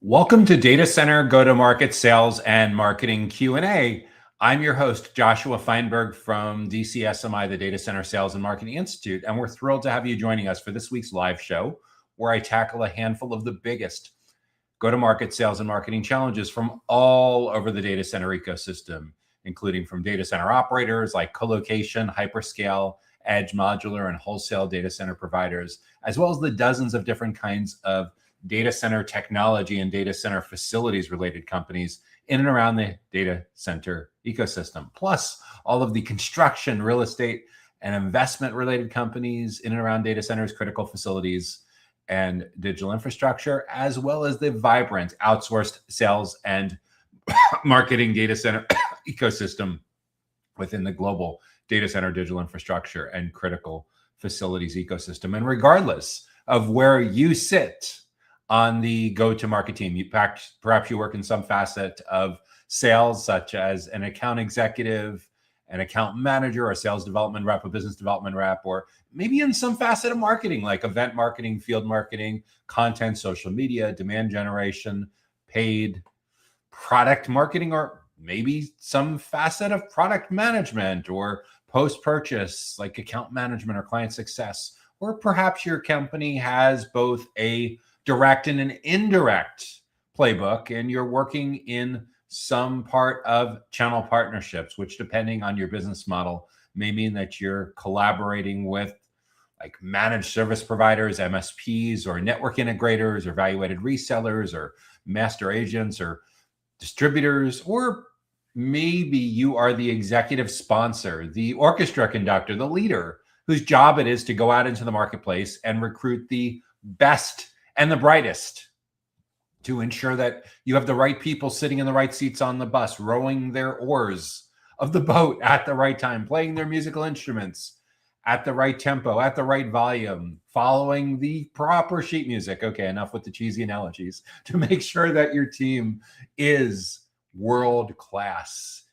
Welcome to Data Center Go-to-Market Sales and Marketing Q&A. I'm your host, Joshua Feinberg from DCSMI, the Data Center Sales and Marketing Institute, and we're thrilled to have you joining us for this week's live show, where I tackle a handful of the biggest go-to-market sales and marketing challenges from all over the data center ecosystem, including from data center operators like colocation, hyperscale, edge, modular, and wholesale data center providers, as well as the dozens of different kinds of data center technology and data center facilities related companies in and around the data center ecosystem, plus all of the construction, real estate, and investment related companies in and around data centers, critical facilities, and digital infrastructure, as well as the vibrant outsourced sales and marketing data center ecosystem within the global data center, digital infrastructure, and critical facilities ecosystem. And regardless of where you sit on the go-to-market team, perhaps you work in some facet of sales, such as an account executive, an account manager, a sales development rep, a business development rep, or maybe in some facet of marketing, like event marketing, field marketing, content, social media, demand generation, paid product marketing, or maybe some facet of product management or post-purchase, like account management or client success. Or perhaps your company has both a direct and an indirect playbook, and you're working in some part of channel partnerships, which, depending on your business model, may mean that you're collaborating with like managed service providers, MSPs, or network integrators, or value-added resellers, or master agents, or distributors, or maybe you are the executive sponsor, the orchestra conductor, the leader, whose job it is to go out into the marketplace and recruit the best and the brightest to ensure that you have the right people sitting in the right seats on the bus, rowing their oars of the boat at the right time, playing their musical instruments at the right tempo, at the right volume, following the proper sheet music. Okay, enough with the cheesy analogies, to make sure that your team is world class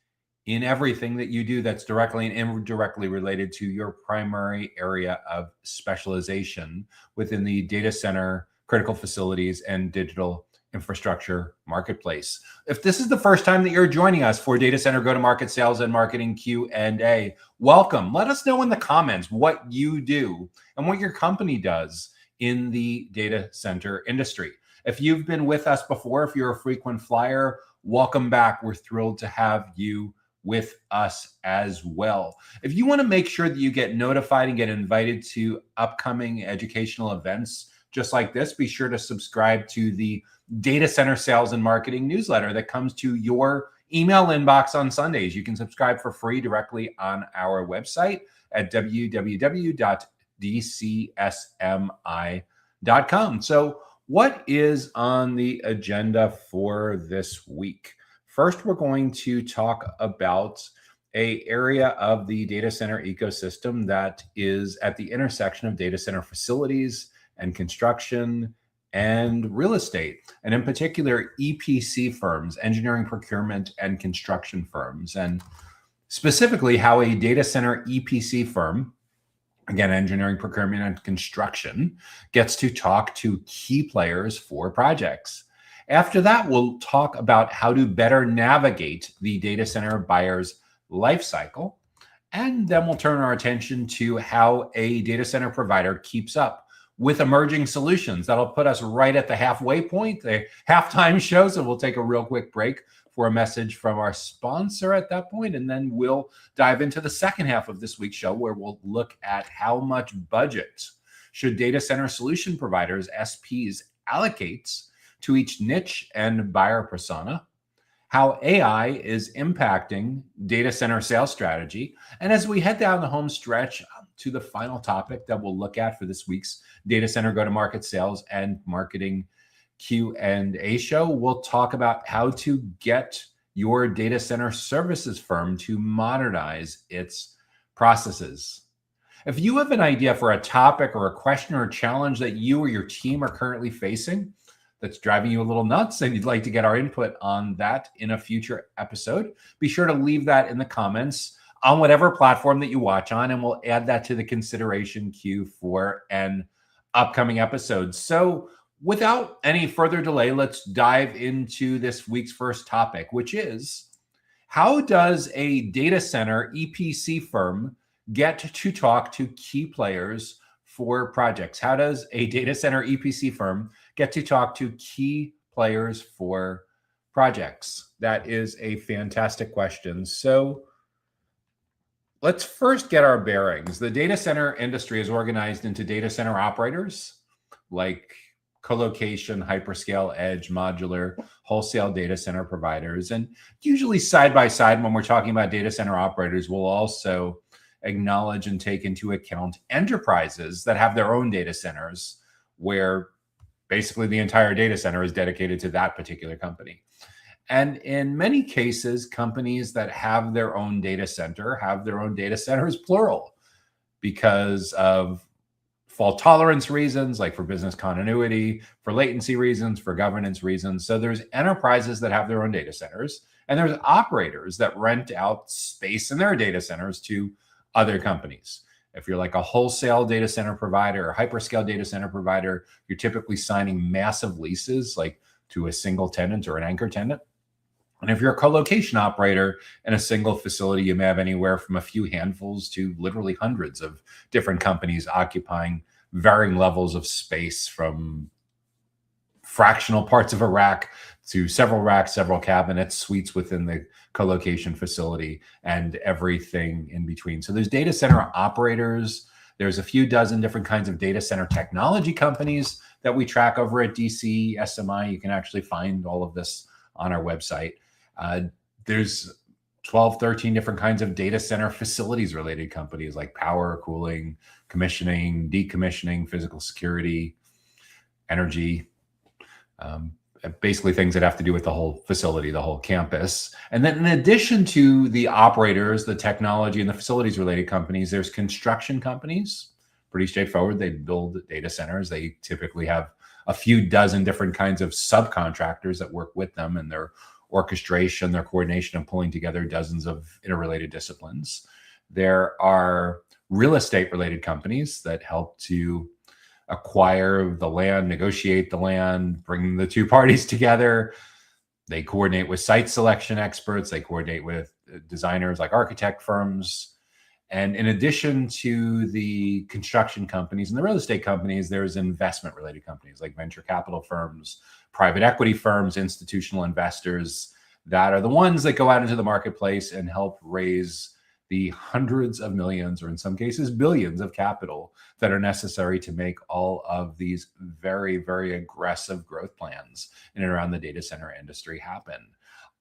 in everything that you do that's directly and indirectly related to your primary area of specialization within the data center, critical facilities, and digital infrastructure marketplace. If this is the first time that you're joining us for Data Center Go-to-Market Sales and Marketing Q&A, welcome. Let us know in the comments what you do and what your company does in the data center industry. If you've been with us before, if you're a frequent flyer, welcome back. We're thrilled to have you with us as well. If you want to make sure that you get notified and get invited to upcoming educational events just like this, be sure to subscribe to the Data Center Sales and Marketing newsletter that comes to your email inbox on Sundays. You can subscribe for free directly on our website at www.dcsmi.com. So what is on the agenda for this week? First, we're going to talk about an area of the data center ecosystem that is at the intersection of data center facilities and construction and real estate, and in particular, EPC firms, engineering, procurement, and construction firms, and specifically how a data center EPC firm, again, engineering, procurement, and construction, gets to talk to key players for projects. After that, we'll talk about how to better navigate the data center buyer's life cycle, and then we'll turn our attention to how a data center provider keeps up with emerging solutions. That'll put us right at the halfway point, the halftime show. So we'll take a real quick break for a message from our sponsor at that point, and then we'll dive into the second half of this week's show, where we'll look at how much budget should data center solution providers, SPs, allocate to each niche and buyer persona, how AI is impacting data center sales strategy, and as we head down the home stretch to the final topic that we'll look at for this week's Data Center Go-to-Market Sales and Marketing Q&A show, we'll talk about how to get your data center services firm to modernize its processes. If you have an idea for a topic or a question or a challenge that you or your team are currently facing that's driving you a little nuts and you'd like to get our input on that in a future episode, be sure to leave that in the comments on whatever platform that you watch on, and we'll add that to the consideration queue for an upcoming episode. So without any further delay, let's dive into this week's first topic, which is how does a data center EPC firm get to talk to key players for projects? How does a data center EPC firm get to talk to key players for projects? That is a fantastic question. So let's first get our bearings. The data center industry is organized into data center operators like colocation, hyperscale, edge, modular, wholesale data center providers. And usually side by side, when we're talking about data center operators, we'll also acknowledge and take into account enterprises that have their own data centers where basically the entire data center is dedicated to that particular company. And in many cases, companies that have their own data centers, plural, because of fault tolerance reasons, like for business continuity, for latency reasons, for governance reasons. So there's enterprises that have their own data centers, and there's operators that rent out space in their data centers to other companies. If you're like a wholesale data center provider or hyperscale data center provider, you're typically signing massive leases like to a single tenant or an anchor tenant. And if you're a co-location operator in a single facility, you may have anywhere from a few handfuls to literally hundreds of different companies occupying varying levels of space, from fractional parts of a rack to several racks, several cabinets, suites within the co-location facility, and everything in between. So there's data center operators. There's a few dozen different kinds of data center technology companies that we track over at DC SMI. You can actually find all of this on our website. There's 12, 13 different kinds of data center facilities related companies like power, cooling, commissioning, decommissioning, physical security, energy, basically things that have to do with the whole facility, the whole campus. And then in addition to the operators, the technology and the facilities related companies, there's construction companies. Pretty straightforward. They build data centers. They typically have a few dozen different kinds of subcontractors that work with them, and their orchestration, their coordination, and pulling together dozens of interrelated disciplines. There are real estate related companies that help to acquire the land, negotiate the land, bring the two parties together. They coordinate with site selection experts. They coordinate with designers like architect firms. And in addition to the construction companies and the real estate companies, there's investment related companies like venture capital firms, private equity firms, institutional investors that are the ones that go out into the marketplace and help raise the hundreds of millions, or in some cases billions, of capital that are necessary to make all of these very, very aggressive growth plans in and around the data center industry happen.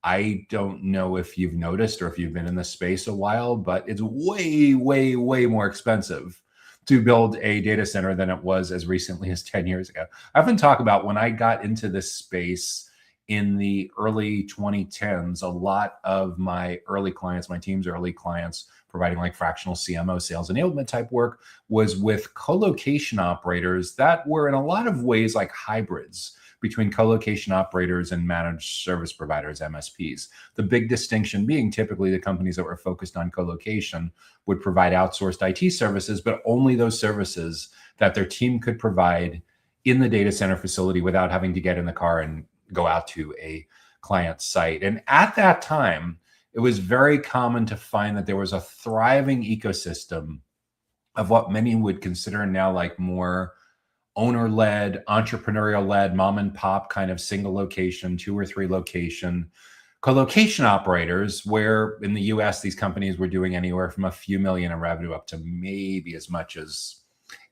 I don't know if you've noticed or if you've been in this space a while, but it's way, way, way more expensive to build a data center than it was as recently as 10 years ago. I often talk about when I got into this space in the early 2010s, a lot of my early clients, my team's early clients, providing like fractional CMO sales enablement type work, was with co-location operators that were in a lot of ways like hybrids between co-location operators and managed service providers, MSPs. The big distinction being typically the companies that were focused on co-location would provide outsourced IT services, but only those services that their team could provide in the data center facility without having to get in the car and go out to a client site. And at that time, it was very common to find that there was a thriving ecosystem of what many would consider now like more owner-led, entrepreneurial-led, mom and pop kind of single location, 2 or 3 location co-location operators, where in the US, these companies were doing anywhere from a few million in revenue up to maybe as much as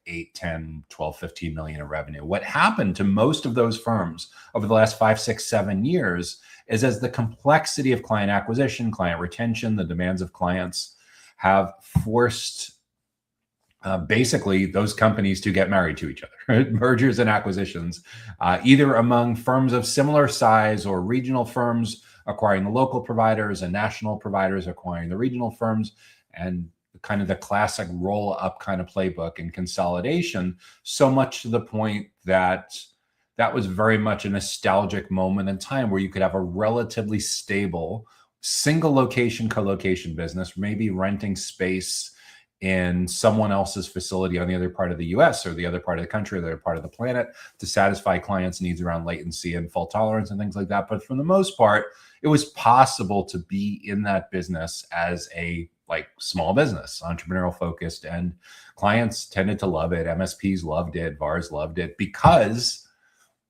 8, 10, 12, 15 million in revenue. What happened to most of those firms over the last 5, 6, 7 years is as the complexity of client acquisition, client retention, the demands of clients have forced basically those companies to get married to each other, right? Mergers and acquisitions, either among firms of similar size or regional firms acquiring the local providers and national providers acquiring the regional firms, and kind of the classic roll up kind of playbook and consolidation, so much to the point that that was very much a nostalgic moment in time where you could have a relatively stable single location co-location business, maybe renting space in someone else's facility on the other part of the US or the other part of the country or the other part of the planet to satisfy clients' needs around latency and fault tolerance and things like that. But for the most part, it was possible to be in that business as a small business, entrepreneurial focused, and clients tended to love it. MSPs loved it, VARs loved it, because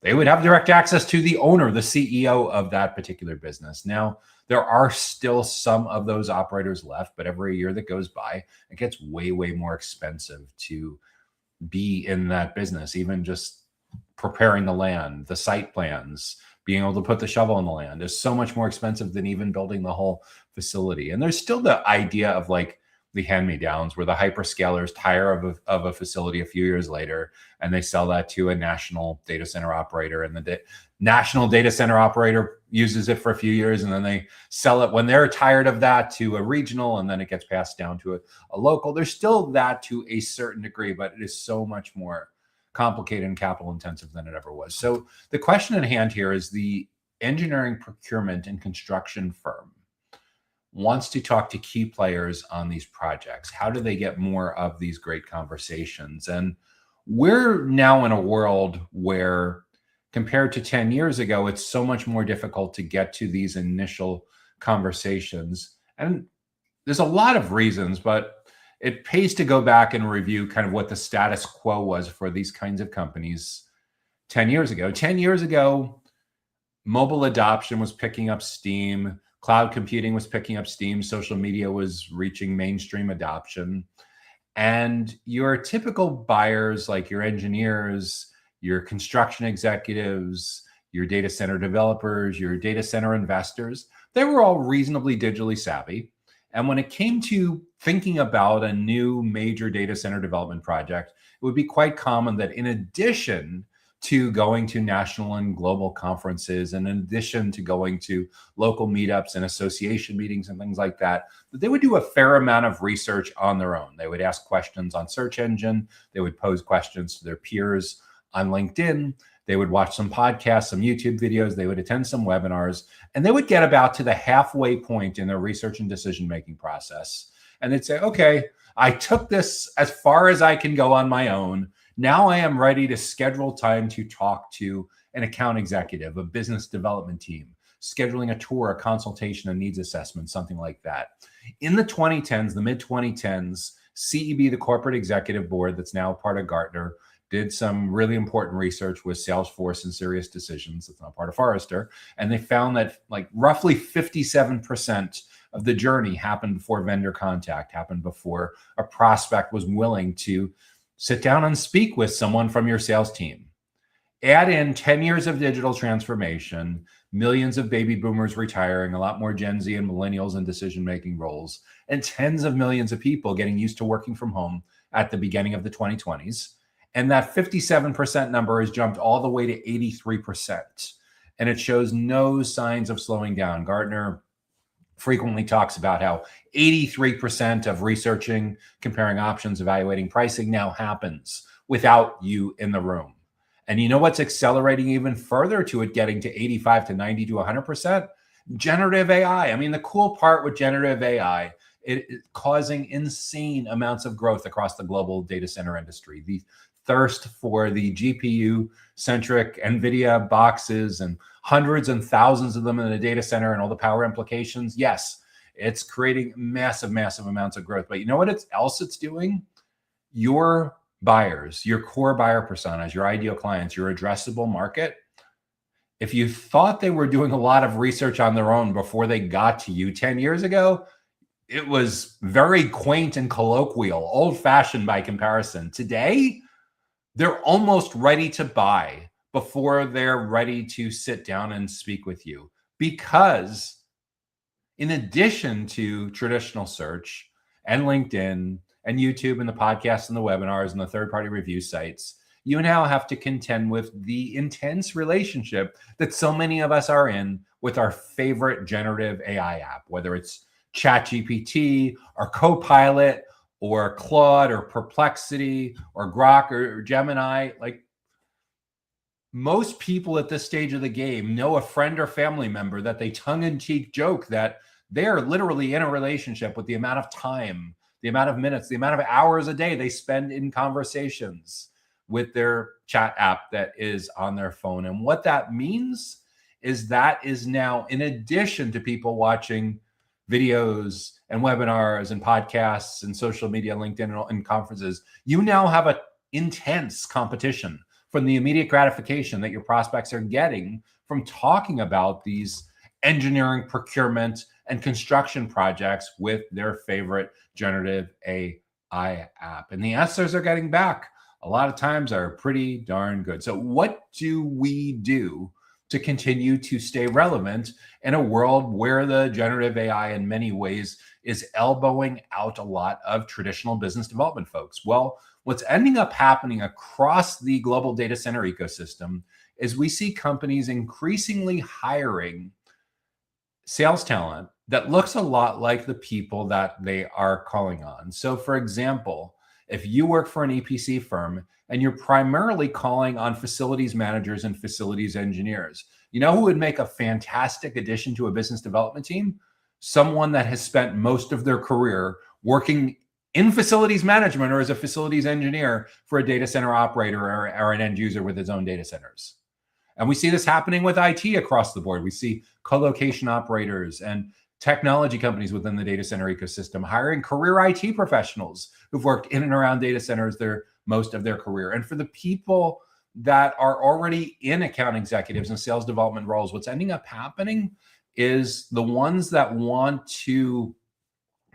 they would have direct access to the owner, the CEO of that particular business. Now, there are still some of those operators left, but every year that goes by, it gets way, way more expensive to be in that business. Even just preparing the land, the site plans, being able to put the shovel in the land is so much more expensive than even building the whole facility. And there's still the idea of the hand-me-downs where the hyperscalers tire of a facility a few years later and they sell that to a national data center operator, and the national data center operator uses it for a few years, and then they sell it when they're tired of that to a regional, and then it gets passed down to a local. There's still that to a certain degree, but it is so much more complicated and capital intensive than it ever was. So the question at hand here is the engineering, procurement, and construction firm wants to talk to key players on these projects. How do they get more of these great conversations? And we're now in a world where, compared to 10 years ago, it's so much more difficult to get to these initial conversations. And there's a lot of reasons, but it pays to go back and review kind of what the status quo was for these kinds of companies 10 years ago. 10 years ago, mobile adoption was picking up steam. Cloud computing was picking up steam. Social media was reaching mainstream adoption. And your typical buyers, like your engineers, your construction executives, your data center developers, your data center investors, they were all reasonably digitally savvy. And when it came to thinking about a new major data center development project, it would be quite common that in addition to going to national and global conferences, and in addition to going to local meetups and association meetings and things like that, they would do a fair amount of research on their own. They would ask questions on search engine. They would pose questions to their peers on LinkedIn. They would watch some podcasts, some YouTube videos. They would attend some webinars, and they would get about to the halfway point in their research and decision-making process. And they'd say, okay, I took this as far as I can go on my own. Now I am ready to schedule time to talk to an account executive, a business development team, scheduling a tour, a consultation, a needs assessment, something like that. In the 2010s, the mid-2010s, CEB, the corporate executive board that's now part of Gartner, did some really important research with Salesforce and SiriusDecisions, that's not part of Forrester, and they found that roughly 57% of the journey happened before vendor contact, happened before a prospect was willing to sit down and speak with someone from your sales team. Add in 10 years of digital transformation, millions of baby boomers retiring, a lot more Gen Z and millennials in decision-making roles, and tens of millions of people getting used to working from home at the beginning of the 2020s. And that 57% number has jumped all the way to 83%. And it shows no signs of slowing down. Gartner frequently talks about how 83% of researching, comparing options, evaluating pricing now happens without you in the room. And you know what's accelerating even further to it getting to 85 to 90 to 100%? Generative AI. I mean, the cool part with generative AI, it's causing insane amounts of growth across the global data center industry. The thirst for the GPU-centric NVIDIA boxes and hundreds and thousands of them in the data center and all the power implications. Yes, it's creating massive, massive amounts of growth. But you know what else it's doing? Your buyers, your core buyer personas, your ideal clients, your addressable market. If you thought they were doing a lot of research on their own before they got to you 10 years ago, it was very quaint and colloquial, old-fashioned by comparison. Today, they're almost ready to buy before they're ready to sit down and speak with you. Because in addition to traditional search and LinkedIn and YouTube and the podcasts and the webinars and the third-party review sites, you now have to contend with the intense relationship that so many of us are in with our favorite generative AI app, whether it's ChatGPT or Copilot or Claude or Perplexity or Grok or Gemini. Most people at this stage of the game know a friend or family member that they tongue-in-cheek joke that they're literally in a relationship with the amount of time the amount of minutes, the amount of hours a day they spend in conversations with their chat app that is on their phone. And what that means is that is now, in addition to people watching videos and webinars and podcasts and social media, LinkedIn and conferences, you now have an intense competition from the immediate gratification that your prospects are getting from talking about these engineering, procurement, and construction projects with their favorite generative AI app. And the answers they're getting back a lot of times are pretty darn good. So what do we do to continue to stay relevant in a world where the generative AI in many ways is elbowing out a lot of traditional business development folks? Well, what's ending up happening across the global data center ecosystem is we see companies increasingly hiring sales talent that looks a lot like the people that they are calling on. So for example, if you work for an EPC firm and you're primarily calling on facilities managers and facilities engineers, you know who would make a fantastic addition to a business development team? Someone that has spent most of their career working in facilities management or as a facilities engineer for a data center operator or an end user with his own data centers. And we see this happening with IT across the board. We see co-location operators and technology companies within the data center ecosystem hiring career IT professionals who've worked in and around data centers most of their career. And for the people that are already in account executives and sales development roles, what's ending up happening is the ones that want to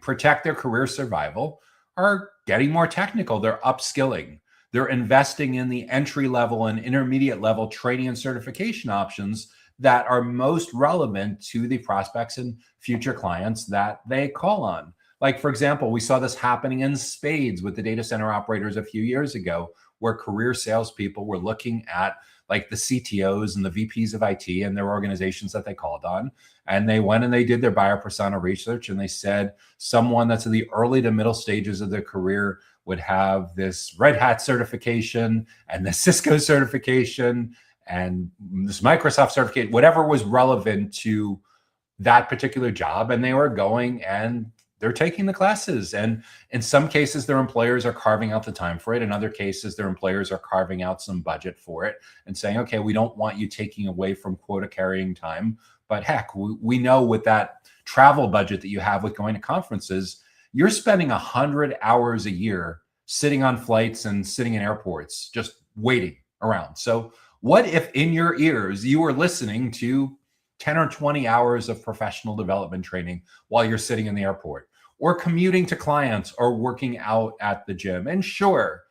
protect their career survival are getting more technical. They're upskilling. They're investing in the entry level and intermediate level training and certification options that are most relevant to the prospects and future clients that they call on. Like, for example, we saw this happening in spades with the data center operators a few years ago, where career salespeople were looking at like the CTOs and the VPs of IT and their organizations that they called on. And they went and they did their buyer persona research, and they said someone that's in the early to middle stages of their career would have this Red Hat certification and the Cisco certification and this Microsoft certificate, whatever was relevant to that particular job. And they were going and they're taking the classes. And in some cases, their employers are carving out the time for it. In other cases, their employers are carving out some budget for it and saying, okay, we don't want you taking away from quota carrying time. But heck, we know with that travel budget that you have with going to conferences, you're spending 100 hours a year sitting on flights and sitting in airports, just waiting around. So what if in your ears, you were listening to 10 or 20 hours of professional development training while you're sitting in the airport or commuting to clients or working out at the gym? And sure,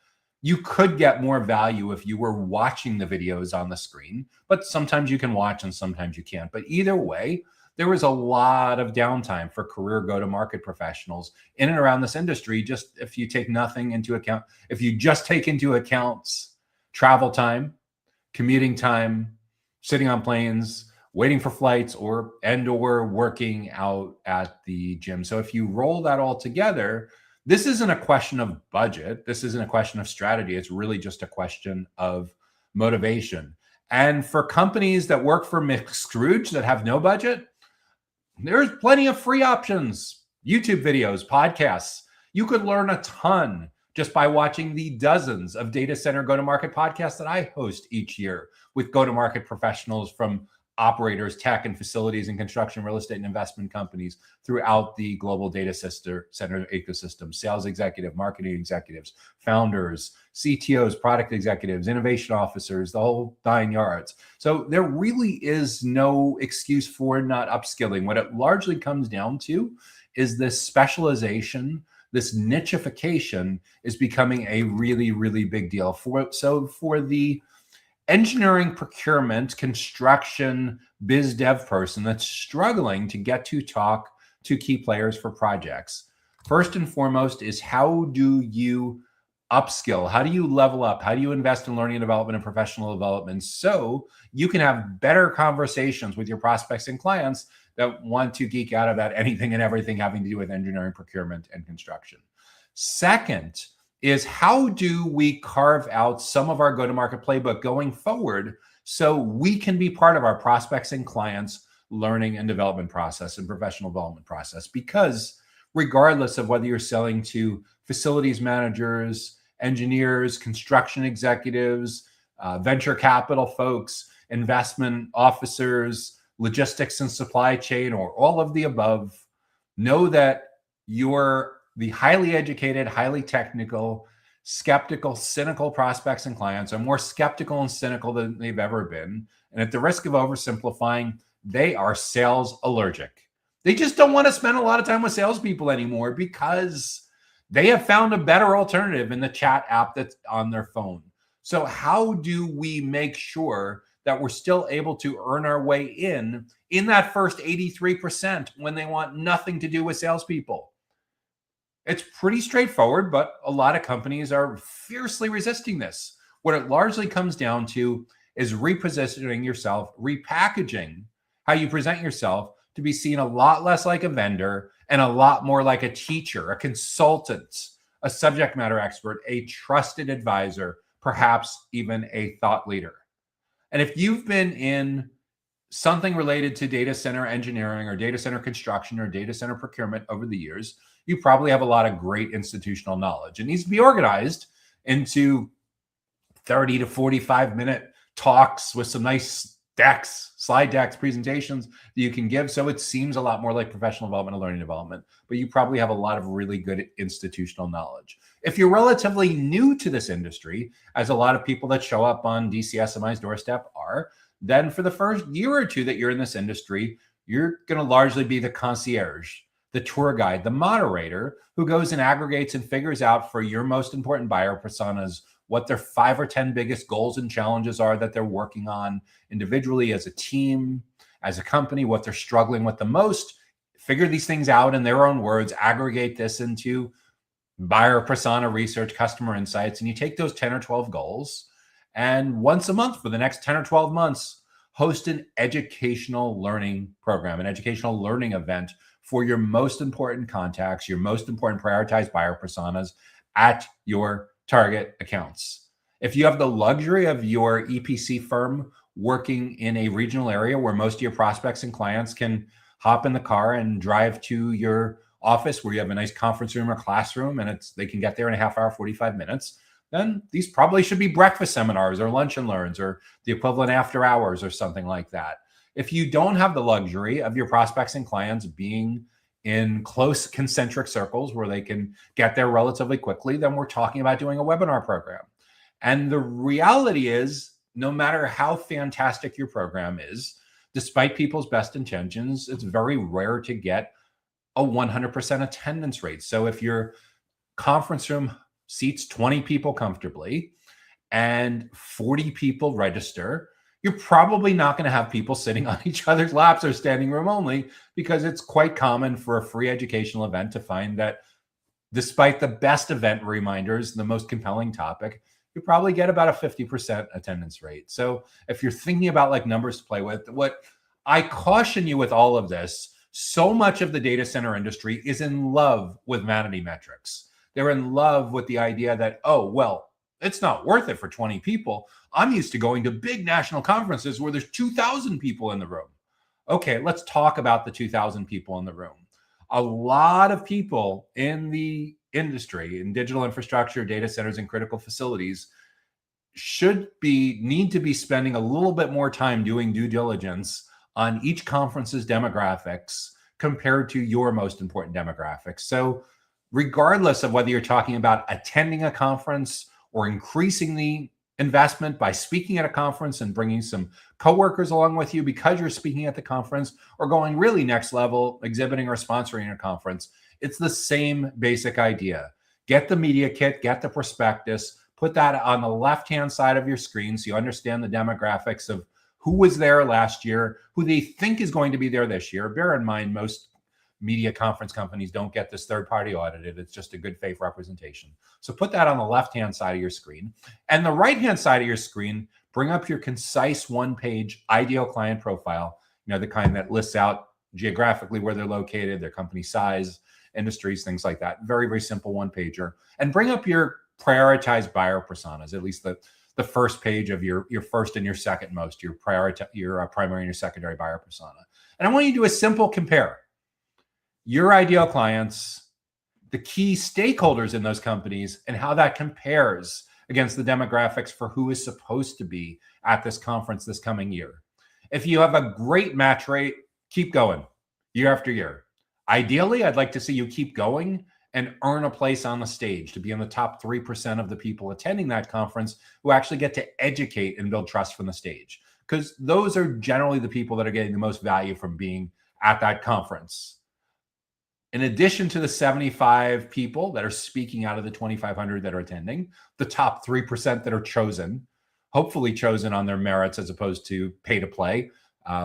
you could get more value if you were watching the videos on the screen, but sometimes you can watch and sometimes you can't. But either way, there was a lot of downtime for career go-to-market professionals in and around this industry. Just if you take nothing into account, if you just take into account travel time, commuting time, sitting on planes, waiting for flights, or working out at the gym. So if you roll that all together, this isn't a question of budget. This isn't a question of strategy. It's really just a question of motivation. And for companies that work for Mick Scrooge that have no budget, there's plenty of free options, YouTube videos, podcasts. You could learn a ton just by watching the dozens of data center go-to-market podcasts that I host each year with go-to-market professionals from operators, tech and facilities and construction, real estate and investment companies throughout the global data center ecosystem, sales executive, marketing executives, founders, CTOs, product executives, innovation officers, the whole 9 yards. So there really is no excuse for not upskilling. What it largely comes down to is this specialization, this nichification is becoming a really, really big deal. For the engineering, procurement, construction, biz dev person that's struggling to get to talk to key players for projects, first and foremost is how do you upskill? How do you level up? How do you invest in learning and development and professional development so you can have better conversations with your prospects and clients that want to geek out about anything and everything having to do with engineering, procurement, and construction? Second is how do we carve out some of our go-to-market playbook going forward so we can be part of our prospects and clients' learning and development process and professional development process? Because regardless of whether you're selling to facilities managers, engineers, construction executives, venture capital folks, investment officers, logistics and supply chain, or all of the above. Know that you're the highly educated, highly technical, skeptical, cynical prospects and clients are more skeptical and cynical than they've ever been. And at the risk of oversimplifying, they are sales allergic. They just don't want to spend a lot of time with salespeople anymore because they have found a better alternative in the chat app that's on their phone. So how do we make sure that we're still able to earn our way in that first 83% when they want nothing to do with salespeople? It's pretty straightforward, but a lot of companies are fiercely resisting this. What it largely comes down to is repositioning yourself, repackaging how you present yourself to be seen a lot less like a vendor and a lot more like a teacher, a consultant, a subject matter expert, a trusted advisor, perhaps even a thought leader. And if you've been in something related to data center engineering or data center construction or data center procurement over the years, you probably have a lot of great institutional knowledge. It needs to be organized into 30 to 45-minute talks with some nice decks, slide decks, presentations that you can give. So it seems a lot more like professional development and learning development, but you probably have a lot of really good institutional knowledge. If you're relatively new to this industry, as a lot of people that show up on DCSMI's doorstep are, then for the first year or two that you're in this industry, you're going to largely be the concierge, the tour guide, the moderator who goes and aggregates and figures out for your most important buyer personas what their 5 or 10 biggest goals and challenges are that they're working on individually, as a team, as a company, what they're struggling with the most. Figure these things out in their own words, aggregate this into buyer persona research, customer insights, and you take those 10 or 12 goals and once a month for the next 10 or 12 months, host an educational learning program, an educational learning event for your most important contacts, your most important prioritized buyer personas at your target accounts. If you have the luxury of your EPC firm working in a regional area where most of your prospects and clients can hop in the car and drive to your office where you have a nice conference room or classroom and they can get there in a half hour, 45 minutes, then these probably should be breakfast seminars or lunch and learns or the equivalent after hours or something like that. If you don't have the luxury of your prospects and clients being in close concentric circles where they can get there relatively quickly, then we're talking about doing a webinar program. And the reality is, no matter how fantastic your program is, despite people's best intentions, it's very rare to get a 100% attendance rate. So if your conference room seats 20 people comfortably and 40 people register, you're probably not going to have people sitting on each other's laps or standing room only, because it's quite common for a free educational event to find that despite the best event reminders, the most compelling topic, you probably get about a 50% attendance rate. So if you're thinking about like numbers to play with, what I caution you with all of this, so much of the data center industry is in love with vanity metrics. They're in love with the idea that, oh, well, it's not worth it for 20 people. I'm used to going to big national conferences where there's 2,000 people in the room. Okay, let's talk about the 2,000 people in the room. A lot of people in the industry, in digital infrastructure, data centers, and critical facilities need to be spending a little bit more time doing due diligence on each conference's demographics compared to your most important demographics. So regardless of whether you're talking about attending a conference or increasing the investment by speaking at a conference and bringing some coworkers along with you because you're speaking at the conference, or going really next level, exhibiting or sponsoring a conference, it's the same basic idea. Get the media kit, get the prospectus, put that on the left-hand side of your screen so you understand the demographics of who was there last year, who they think is going to be there this year. Bear in mind, most media conference companies don't get this third-party audited. It's just a good faith representation. So put that on the left-hand side of your screen. And the right-hand side of your screen, bring up your concise one-page ideal client profile, the kind that lists out geographically where they're located, their company size, industries, things like that. Very, very simple one-pager. And bring up your prioritized buyer personas, at least the first page of your first and your second most, your primary and your secondary buyer persona. And I want you to do a simple compare. Your ideal clients the key stakeholders in those companies and how that compares against the demographics for who is supposed to be at this conference this coming year. If you have a great match rate, keep going year after year. Ideally, I'd like to see you keep going and earn a place on the stage to be in the top 3% of the people attending that conference who actually get to educate and build trust from the stage, because those are generally the people that are getting the most value from being at that conference. In addition to the 75 people that are speaking out of the 2,500 that are attending, the top 3% that are chosen, hopefully chosen on their merits as opposed to pay to play,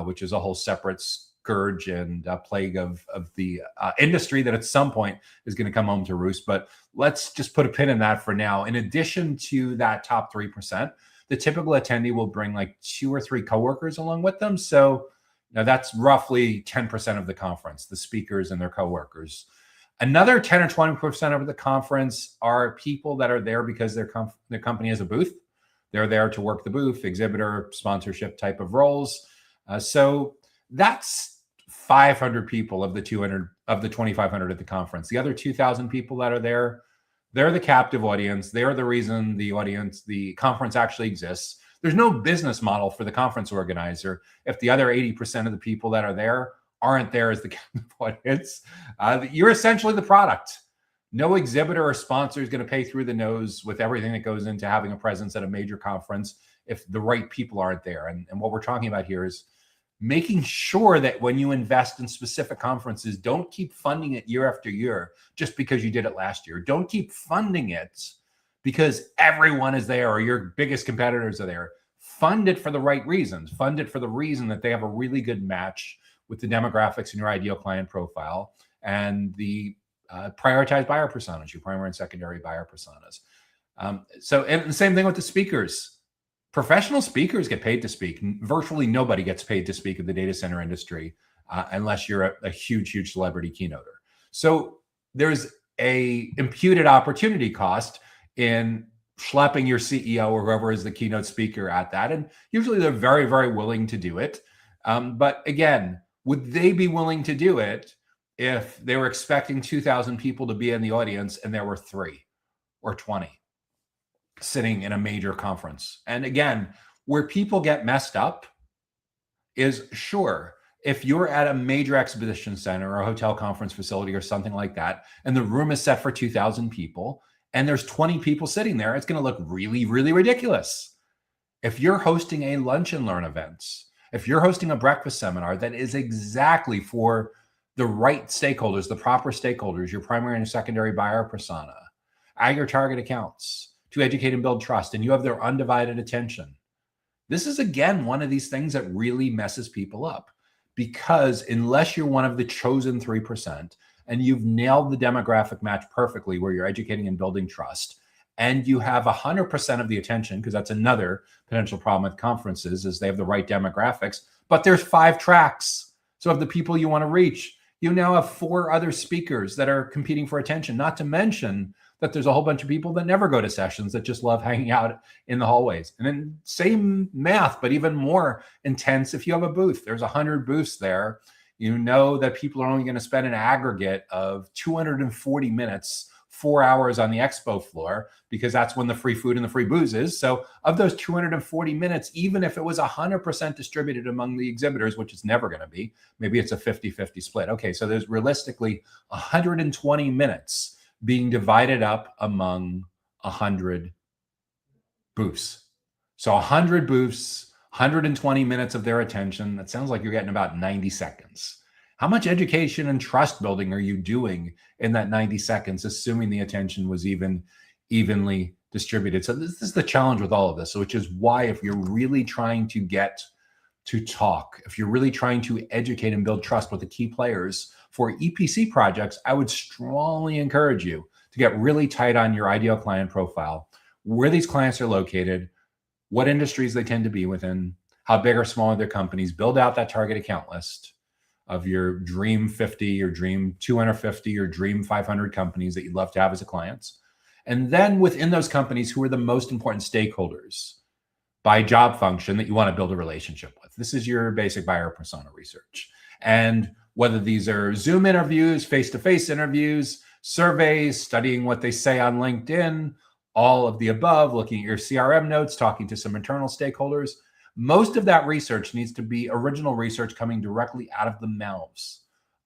which is a whole separate scourge and plague of the industry that at some point is going to come home to roost. But let's just put a pin in that for now. In addition to that top 3%, the typical attendee will bring like 2 or 3 coworkers along with them. So now that's roughly 10% of the conference, the speakers and their coworkers. Another 10 or 20% of the conference are people that are there because their company has a booth. They're there to work the booth, exhibitor, sponsorship type of roles. So that's 500 people of the 200 of the 2,500 at the conference. The other 2,000 people that are there, they're the captive audience. They're the reason the conference actually exists. There's no business model for the conference organizer if the other 80% of the people that are there aren't there as the captive audience. You're essentially the product. No exhibitor or sponsor is going to pay through the nose with everything that goes into having a presence at a major conference if the right people aren't there. And what we're talking about here is making sure that when you invest in specific conferences, don't keep funding it year after year just because you did it last year. Don't keep funding it because everyone is there or your biggest competitors are there. Fund it for the right reasons. Fund it for the reason that they have a really good match with the demographics in your ideal client profile and the prioritized buyer personas, your primary and secondary buyer personas. And the same thing with the speakers. Professional speakers get paid to speak. Virtually nobody gets paid to speak in the data center industry unless you're a huge celebrity keynoter. So there's a imputed opportunity cost in schlepping your CEO or whoever is the keynote speaker at that. And usually they're very, very willing to do it. But again, would they be willing to do it if they were expecting 2,000 people to be in the audience and there were 3 or 20 sitting in a major conference? And again, where people get messed up is, sure, if you're at a major exhibition center or a hotel conference facility or something like that, and the room is set for 2,000 people, and there's 20 people sitting there, it's going to look really, really ridiculous. If you're hosting a lunch and learn event, if you're hosting a breakfast seminar that is exactly for the right stakeholders, the proper stakeholders, your primary and secondary buyer persona, at your target accounts, to educate and build trust, and you have their undivided attention. This is, again, one of these things that really messes people up, because unless you're one of the chosen 3%, and you've nailed the demographic match perfectly where you're educating and building trust, and you have 100% of the attention, because that's another potential problem with conferences is they have the right demographics, but there's 5 tracks. So of the people you want to reach, you now have 4 other speakers that are competing for attention, not to mention that there's a whole bunch of people that never go to sessions that just love hanging out in the hallways. And then same math, but even more intense if you have a booth. There's 100 booths there. You know that people are only going to spend an aggregate of 240 minutes, 4 hours on the expo floor, because that's when the free food and the free booze is. So of those 240 minutes, even if it was 100% distributed among the exhibitors, which it's never going to be, maybe it's a 50-50 split. Okay, so there's realistically 120 minutes being divided up among 100 booths. So 100 booths, 120 minutes of their attention. That sounds like you're getting about 90 seconds. How much education and trust building are you doing in that 90 seconds, assuming the attention was evenly distributed? So this is the challenge with all of this, which is why if you're really trying to get to talk, if you're really trying to educate and build trust with the key players for EPC projects, I would strongly encourage you to get really tight on your ideal client profile, where these clients are located, what industries they tend to be within, how big or small are their companies, build out that target account list of your dream 50, your dream 250, your dream 500 companies that you'd love to have as a clients. And then within those companies, who are the most important stakeholders by job function that you want to build a relationship with. This is your basic buyer persona research. And whether these are Zoom interviews, face-to-face interviews, surveys, studying what they say on LinkedIn, all of the above, looking at your CRM notes, talking to some internal stakeholders. Most of that research needs to be original research coming directly out of the mouths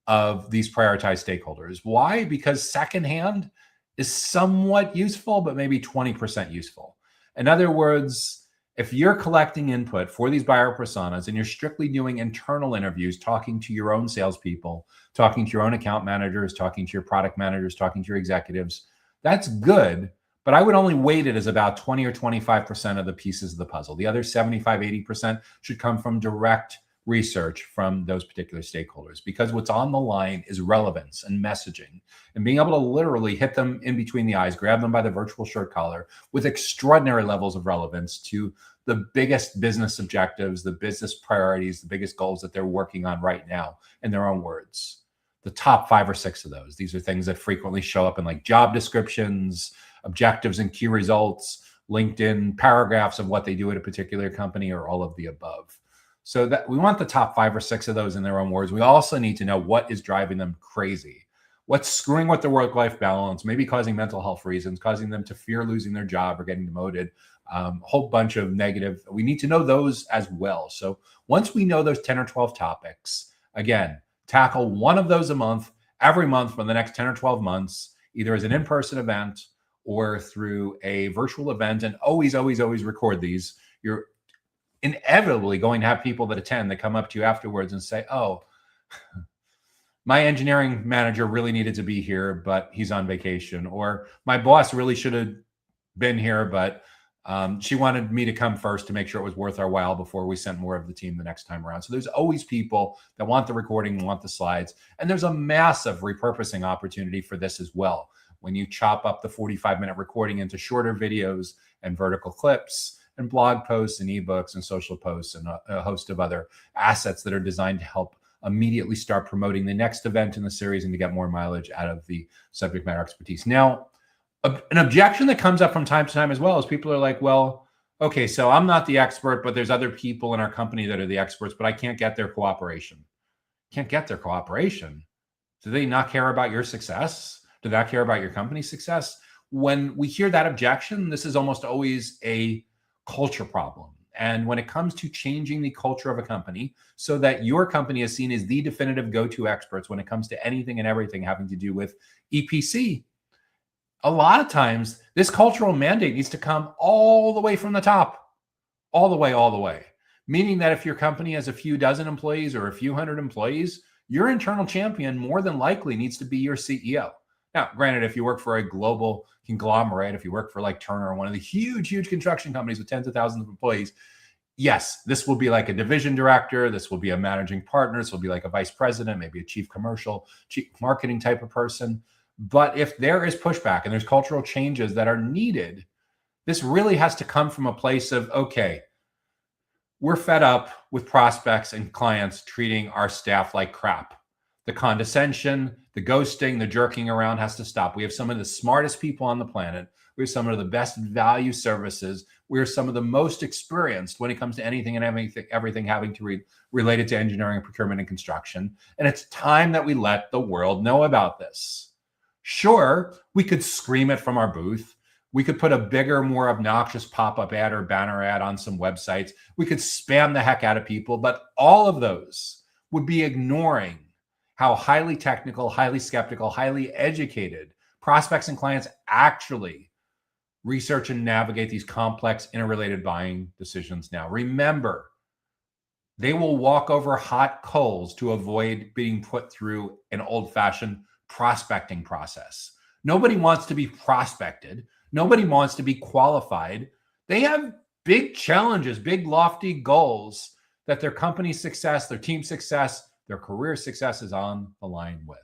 of these prioritized stakeholders. Why? Because secondhand is somewhat useful, but maybe 20% useful. In other words, if you're collecting input for these buyer personas and you're strictly doing internal interviews, talking to your own salespeople, talking to your own account managers, talking to your product managers, talking to your executives, that's good. But I would only weight it as about 20 or 25% of the pieces of the puzzle. The other 75, 80% should come from direct research from those particular stakeholders, because what's on the line is relevance and messaging and being able to literally hit them in between the eyes, grab them by the virtual shirt collar with extraordinary levels of relevance to the biggest business objectives, the business priorities, the biggest goals that they're working on right now, in their own words. The top 5 or 6 of those, these are things that frequently show up in like job descriptions, objectives and key results, LinkedIn paragraphs of what they do at a particular company, or all of the above. So that we want the top 5 or 6 of those in their own words. We also need to know what is driving them crazy. What's screwing with their work-life balance, maybe causing mental health reasons, causing them to fear losing their job or getting demoted, a whole bunch of negative. We need to know those as well. So once we know those 10 or 12 topics, again, tackle one of those a month, every month for the next 10 or 12 months, either as an in-person event or through a virtual event, and always, always, always record these. You're inevitably going to have people that attend that come up to you afterwards and say, oh, my engineering manager really needed to be here, but he's on vacation. Or my boss really should have been here, but she wanted me to come first to make sure it was worth our while before we sent more of the team the next time around. So there's always people that want the recording, want the slides. And there's a massive repurposing opportunity for this as well. When you chop up the 45-minute recording into shorter videos and vertical clips and blog posts and ebooks and social posts and a host of other assets that are designed to help immediately start promoting the next event in the series and to get more mileage out of the subject matter expertise. Now, an objection that comes up from time to time as well is people are like, well, okay, so I'm not the expert, but there's other people in our company that are the experts, but I can't get their cooperation. Can't get their cooperation. Do they not care about your success? Do they not care about your company's success? When we hear that objection, this is almost always a culture problem. And when it comes to changing the culture of a company so that your company is seen as the definitive go-to experts when it comes to anything and everything having to do with EPC, a lot of times this cultural mandate needs to come all the way from the top, all the way. Meaning that if your company has a few dozen employees or a few hundred employees, your internal champion more than likely needs to be your CEO. Now, granted, if you work for a global conglomerate, if you work for like Turner, one of the huge construction companies with tens of thousands of employees, yes, this will be like a division director. This will be a managing partner. This will be like a vice president, maybe a chief commercial, chief marketing type of person. But if there is pushback and there's cultural changes that are needed, this really has to come from a place of, okay, we're fed up with prospects and clients treating our staff like crap. The condescension, the ghosting, the jerking around has to stop. We have some of the smartest people on the planet. We have some of the best value services. We're some of the most experienced when it comes to anything and everything having to related to engineering, procurement, and construction. And it's time that we let the world know about this. Sure, we could scream it from our booth. We could put a bigger, more obnoxious pop-up ad or banner ad on some websites. We could spam the heck out of people, but all of those would be ignoring how highly technical, highly skeptical, highly educated prospects and clients actually research and navigate these complex interrelated buying decisions now. Remember, they will walk over hot coals to avoid being put through an old-fashioned prospecting process. Nobody wants to be prospected. Nobody wants to be qualified. They have big challenges, big lofty goals that their company's success, their team success, their career success is on the line with.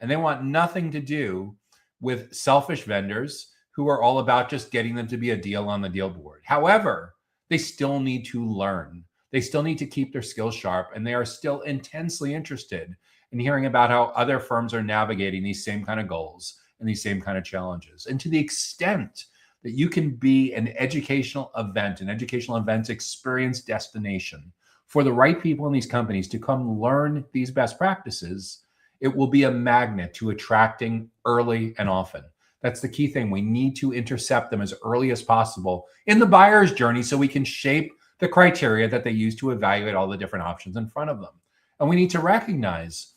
And they want nothing to do with selfish vendors who are all about just getting them to be a deal on the deal board. However, they still need to learn. They still need to keep their skills sharp, and they are still intensely interested in hearing about how other firms are navigating these same kind of goals and these same kind of challenges. And to the extent that you can be an educational events experience destination for the right people in these companies to come learn these best practices, It will be a magnet to attracting early and often. That's the key thing. We need to intercept them as early as possible in the buyer's journey so we can shape the criteria that they use to evaluate all the different options in front of them. And we need to recognize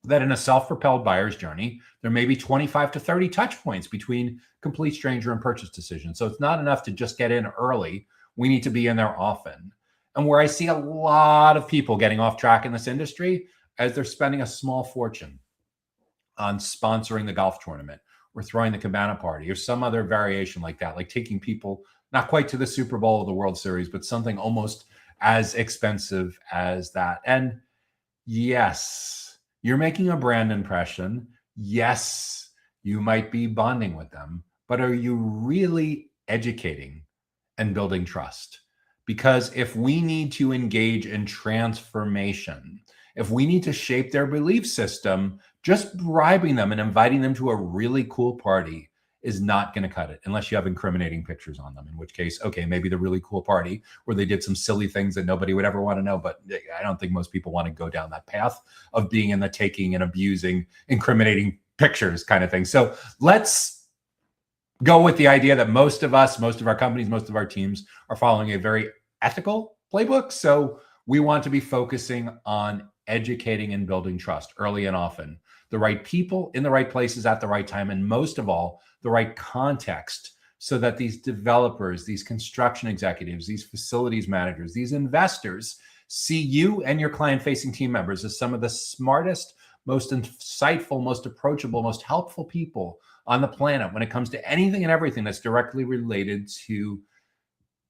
that in a self-propelled buyer's journey, there may be 25 to 30 touch points between complete stranger and purchase decision. So it's not enough to just get in early. We need to be in there often. And where I see a lot of people getting off track in this industry as they're spending a small fortune on sponsoring the golf tournament or throwing the cabana party or some other variation like that, like taking people not quite to the Super Bowl or the World Series, but something almost as expensive as that. And yes, you're making a brand impression. Yes, you might be bonding with them, but are you really educating and building trust? Because if we need to engage in transformation, if we need to shape their belief system, just bribing them and inviting them to a really cool party is not going to cut it unless you have incriminating pictures on them, in which case, okay, maybe the really cool party where they did some silly things that nobody would ever want to know. But I don't think most people want to go down that path of being in the taking and abusing incriminating pictures kind of thing. So let's go with the idea that most of us, most of our companies, most of our teams are following a very ethical playbook. So we want to be focusing on educating and building trust early and often, the right people in the right places at the right time, and most of all, the right context, so that these developers, these construction executives, these facilities managers, these investors see you and your client-facing team members as some of the smartest, most insightful, most approachable, most helpful people on the planet when it comes to anything and everything that's directly related to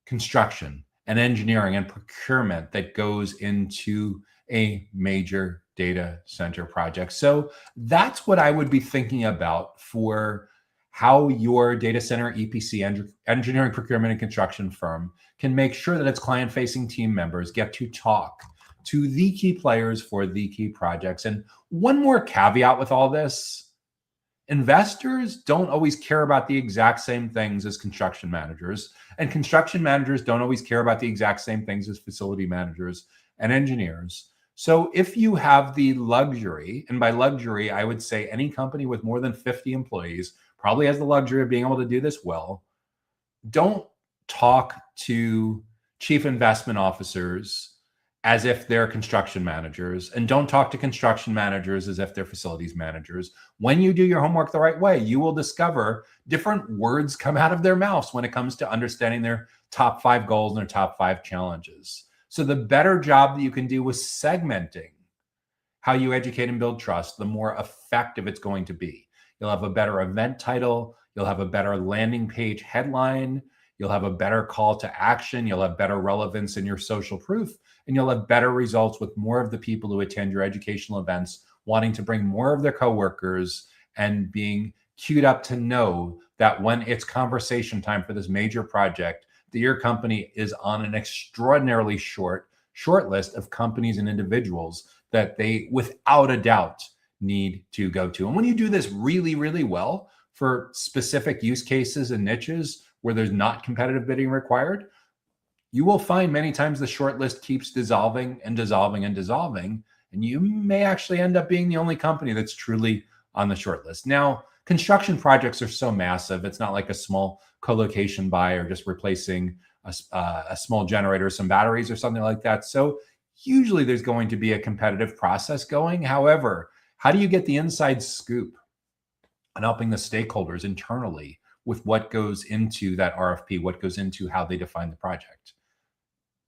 construction and engineering and procurement that goes into a major data center project. So that's what I would be thinking about for how your data center EPC engineering, procurement, and construction firm can make sure that its client-facing team members get to talk to the key players for the key projects. And one more caveat with all this: investors don't always care about the exact same things as construction managers, and construction managers don't always care about the exact same things as facility managers and engineers. So if you have the luxury, and by luxury, I would say any company with more than 50 employees probably has the luxury of being able to do this well, don't talk to chief investment officers as if they're construction managers, and don't talk to construction managers as if they're facilities managers. When you do your homework the right way, you will discover different words come out of their mouths when it comes to understanding their top 5 goals and their top 5 challenges. So the better job that you can do with segmenting how you educate and build trust, the more effective it's going to be. You'll have a better event title. You'll have a better landing page headline. You'll have a better call to action. You'll have better relevance in your social proof, and you'll have better results with more of the people who attend your educational events wanting to bring more of their coworkers and being queued up to know that when it's conversation time for this major project, that your company is on an extraordinarily short list of companies and individuals that they, without a doubt, need to go to. And when you do this really, really well for specific use cases and niches where there's not competitive bidding required, you will find many times the short list keeps dissolving and dissolving and dissolving, and you may actually end up being the only company that's truly on the short list. Now, construction projects are so massive. It's not like a small co-location buy or just replacing a small generator, some batteries or something like that. So usually there's going to be a competitive process going. However, how do you get the inside scoop on helping the stakeholders internally with what goes into that RFP, what goes into how they define the project?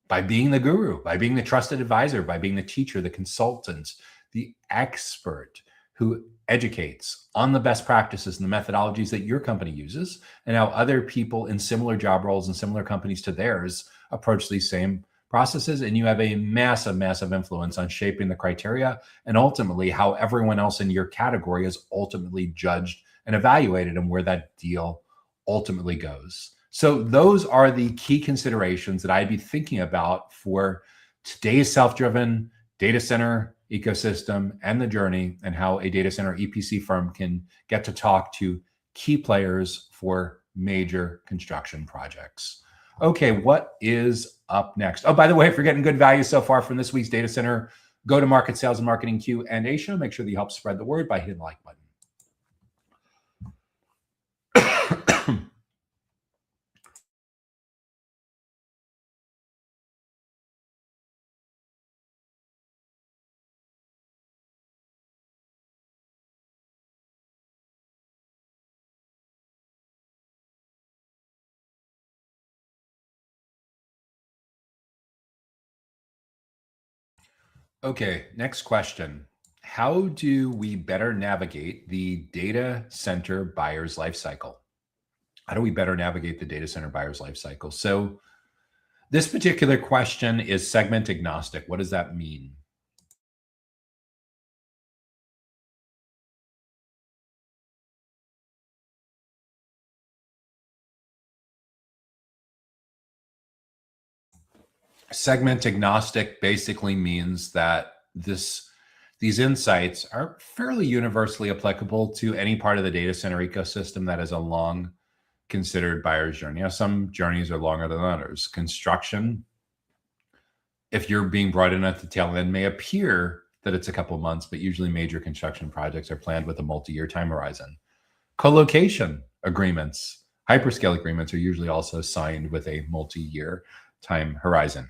By being the guru, by being the trusted advisor, by being the teacher, the consultant, the expert who educates on the best practices and the methodologies that your company uses, and how other people in similar job roles and similar companies to theirs approach these same processes. And you have a massive, massive influence on shaping the criteria and ultimately how everyone else in your category is ultimately judged and evaluated and where that deal ultimately goes. So those are the key considerations that I'd be thinking about for today's self-driven data center ecosystem and the journey, and how a data center EPC firm can get to talk to key players for major construction projects. Okay, what is up next? Oh, by the way, if you're getting good value so far from this week's data center go-to-market sales and marketing Q&A show. Make sure that you help spread the word by hitting the like button. Okay, next question. How do we better navigate the data center buyer's life cycle? How do we better navigate the data center buyer's life cycle? So this particular question is segment agnostic. What does that mean? Segment agnostic basically means that these insights are fairly universally applicable to any part of the data center ecosystem that is a long considered buyer's journey. Now, some journeys are longer than others. Construction, if you're being brought in at the tail end, may appear that it's a couple of months, but usually major construction projects are planned with a multi-year time horizon. Co-location agreements, hyperscale agreements are usually also signed with a multi-year time horizon.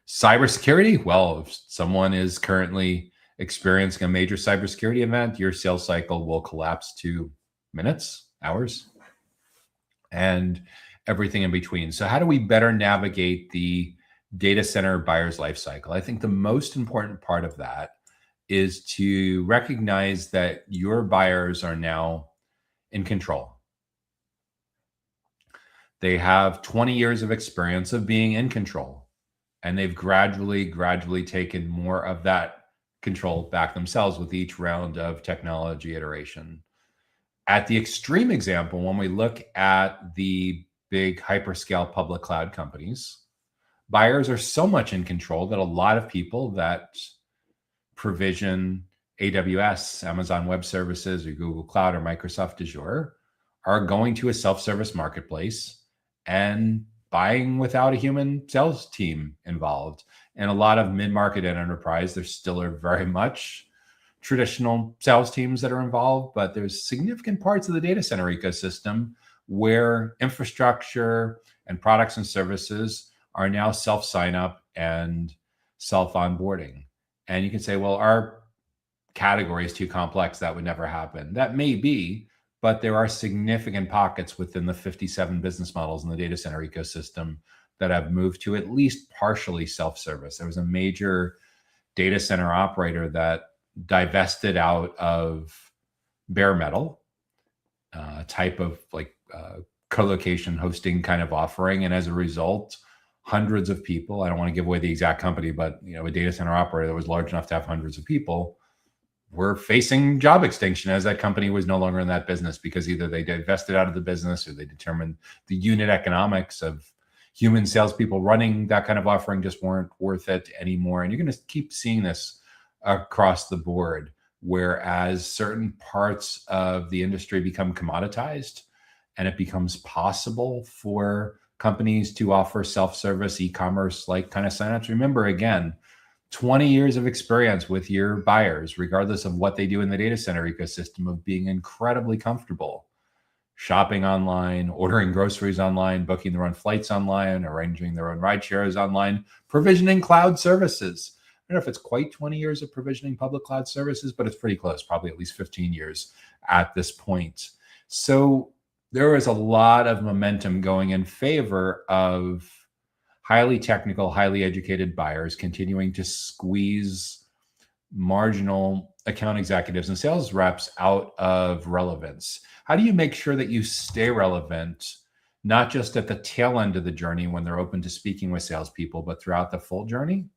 Cybersecurity, well, if someone is currently experiencing a major cybersecurity event, your sales cycle will collapse to minutes, hours, and everything in between. So how do we better navigate the data center buyer's life cycle? I think the most important part of that is to recognize that your buyers are now in control. They have 20 years of experience of being in control. And they've gradually taken more of that control back themselves with each round of technology iteration. At the extreme example, when we look at the big hyperscale public cloud companies, buyers are so much in control that a lot of people that provision AWS, Amazon Web Services, or Google Cloud, or Microsoft Azure are going to a self-service marketplace and buying without a human sales team involved. And a lot of mid-market and enterprise, there still are very much traditional sales teams that are involved, but there's significant parts of the data center ecosystem where infrastructure and products and services are now self-sign-up and self-onboarding. And you can say, well, our category is too complex. That would never happen. That may be, but there are significant pockets within the 57 business models in the data center ecosystem that have moved to at least partially self-service. There was a major data center operator that divested out of bare metal, type of co-location hosting kind of offering. And as a result, hundreds of people, I don't want to give away the exact company, but a data center operator that was large enough to have hundreds of people were facing job extinction as that company was no longer in that business because either they divested out of the business or they determined the unit economics of human salespeople running that kind of offering just weren't worth it anymore. And you're going to keep seeing this across the board, whereas certain parts of the industry become commoditized and it becomes possible for companies to offer self-service e-commerce like kind of signups. Remember, again, 20 years of experience with your buyers, regardless of what they do in the data center ecosystem, of being incredibly comfortable shopping online, ordering groceries online, booking their own flights online, arranging their own ride shares online, provisioning cloud services. I don't know if it's quite 20 years of provisioning public cloud services, but it's pretty close, probably at least 15 years at this point. So there is a lot of momentum going in favor of highly technical, highly educated buyers continuing to squeeze marginal account executives and sales reps out of relevance. How do you make sure that you stay relevant, not just at the tail end of the journey when they're open to speaking with salespeople, but throughout the full journey?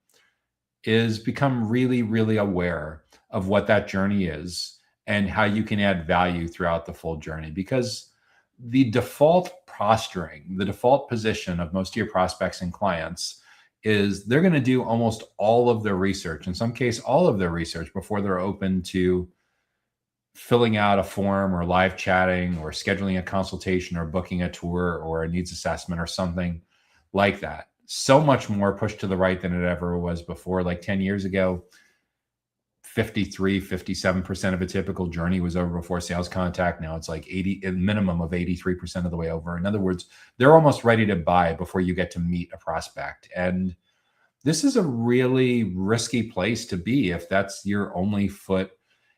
Is become really aware of what that journey is and how you can add value throughout the full journey. Because the default posturing, the default position of most of your prospects and clients is they're going to do almost all of their research, in some case, all of their research before they're open to filling out a form or live chatting or scheduling a consultation or booking a tour or a needs assessment or something like that. so much more pushed to the right than it ever was before. Like 10 years ago, 57% of a typical journey was over before sales contact. Now it's like 80, a minimum of 83% of the way over. In other words, they're almost ready to buy before you get to meet a prospect. And this is a really risky place to be if that's your only foot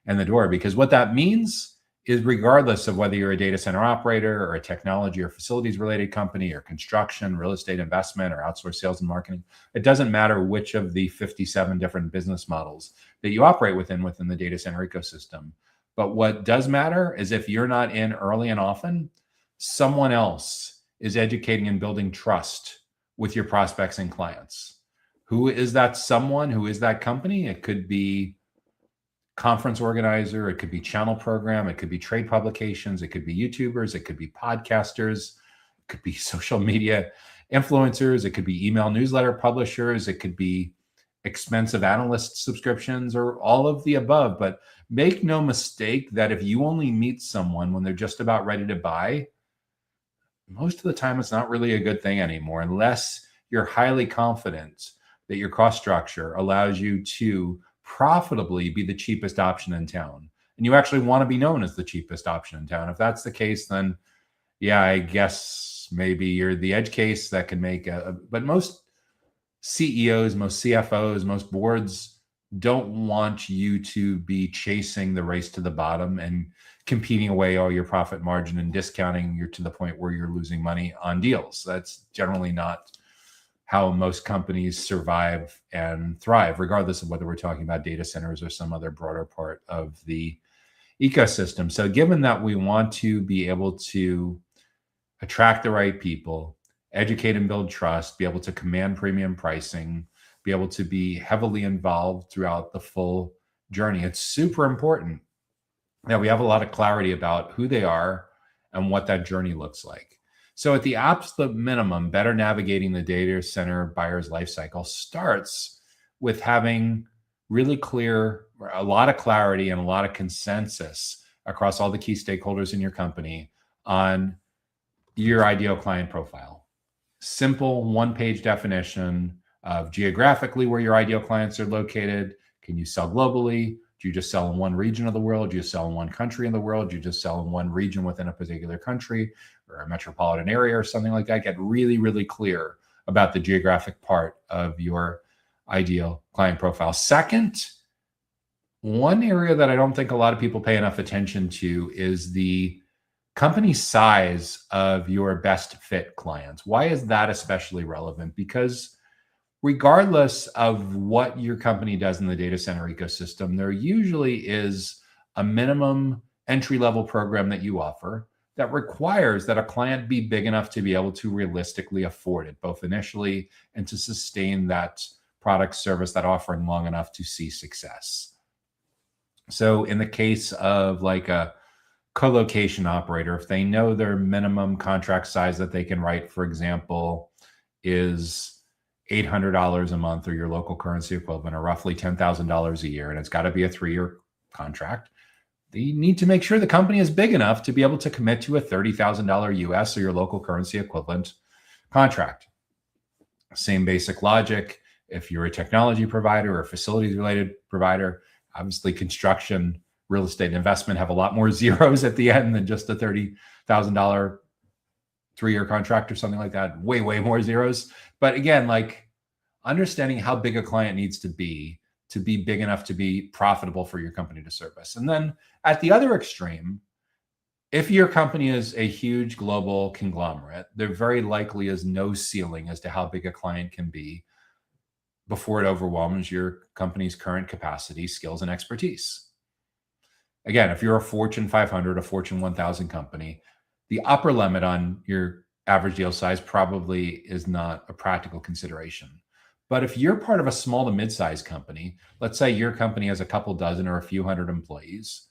in the door, because what that means is, regardless of whether you're a data center operator or a technology or facilities related company or construction, real estate investment, or outsourced sales and marketing, it doesn't matter which of the 57 different business models that you operate within the data center ecosystem. But what does matter is, if you're not in early and often, someone else is educating and building trust with your prospects and clients. Who is that someone? Who is that company? It could be conference organizer, it could be channel program, it could be trade publications, it could be YouTubers, it could be podcasters, it could be social media influencers, it could be email newsletter publishers, it could be expensive analyst subscriptions, or all of the above. But make no mistake that if you only meet someone when they're just about ready to buy, most of the time it's not really a good thing anymore, unless you're highly confident that your cost structure allows you to profitably be the cheapest option in town. And you actually want to be known as the cheapest option in town. If that's the case, then yeah, I guess maybe you're the edge case that can make but most CEOs, most CFOs, most boards don't want you to be chasing the race to the bottom and competing away all your profit margin and discounting you to the point where you're losing money on deals. That's generally not how most companies survive and thrive, regardless of whether we're talking about data centers or some other broader part of the ecosystem. So given that we want to be able to attract the right people, educate and build trust, be able to command premium pricing, be able to be heavily involved throughout the full journey, it's super important that we have a lot of clarity about who they are and what that journey looks like. So at the absolute minimum, better navigating the data center buyer's lifecycle starts with having really clear, a lot of clarity and a lot of consensus across all the key stakeholders in your company on your ideal client profile. Simple one-page definition of geographically where your ideal clients are located. Can you sell globally? Do you just sell in one region of the world? Do you sell in one country in the world? Do you just sell in one region within a particular country or a metropolitan area or something like that? Get really, really clear about the geographic part of your ideal client profile. Second, one area that I don't think a lot of people pay enough attention to is the company size of your best fit clients. Why is that especially relevant? Because regardless of what your company does in the data center ecosystem, there usually is a minimum entry-level program that you offer that requires that a client be big enough to be able to realistically afford it, both initially and to sustain that product, service, that offering long enough to see success. So in the case of like a co-location operator, if they know their minimum contract size that they can write, for example, is $800 a month, or your local currency equivalent, or roughly $10,000 a year, and it's got to be a 3-year contract, they need to make sure the company is big enough to be able to commit to a $30,000 US or your local currency equivalent contract. Same basic logic. If you're a technology provider or a facilities related provider, obviously construction, real estate, investment have a lot more zeros at the end than just a $30,000 3-year contract or something like that. Way, way more zeros. But again, like understanding how big a client needs to be big enough to be profitable for your company to service. And then at the other extreme, if your company is a huge global conglomerate, there very likely is no ceiling as to how big a client can be before it overwhelms your company's current capacity, skills, and expertise. Again, if you're a Fortune 500, a Fortune 1000 company, the upper limit on your average deal size probably is not a practical consideration. But if you're part of a small to mid-sized company, let's say your company has a couple dozen or a few hundred employees,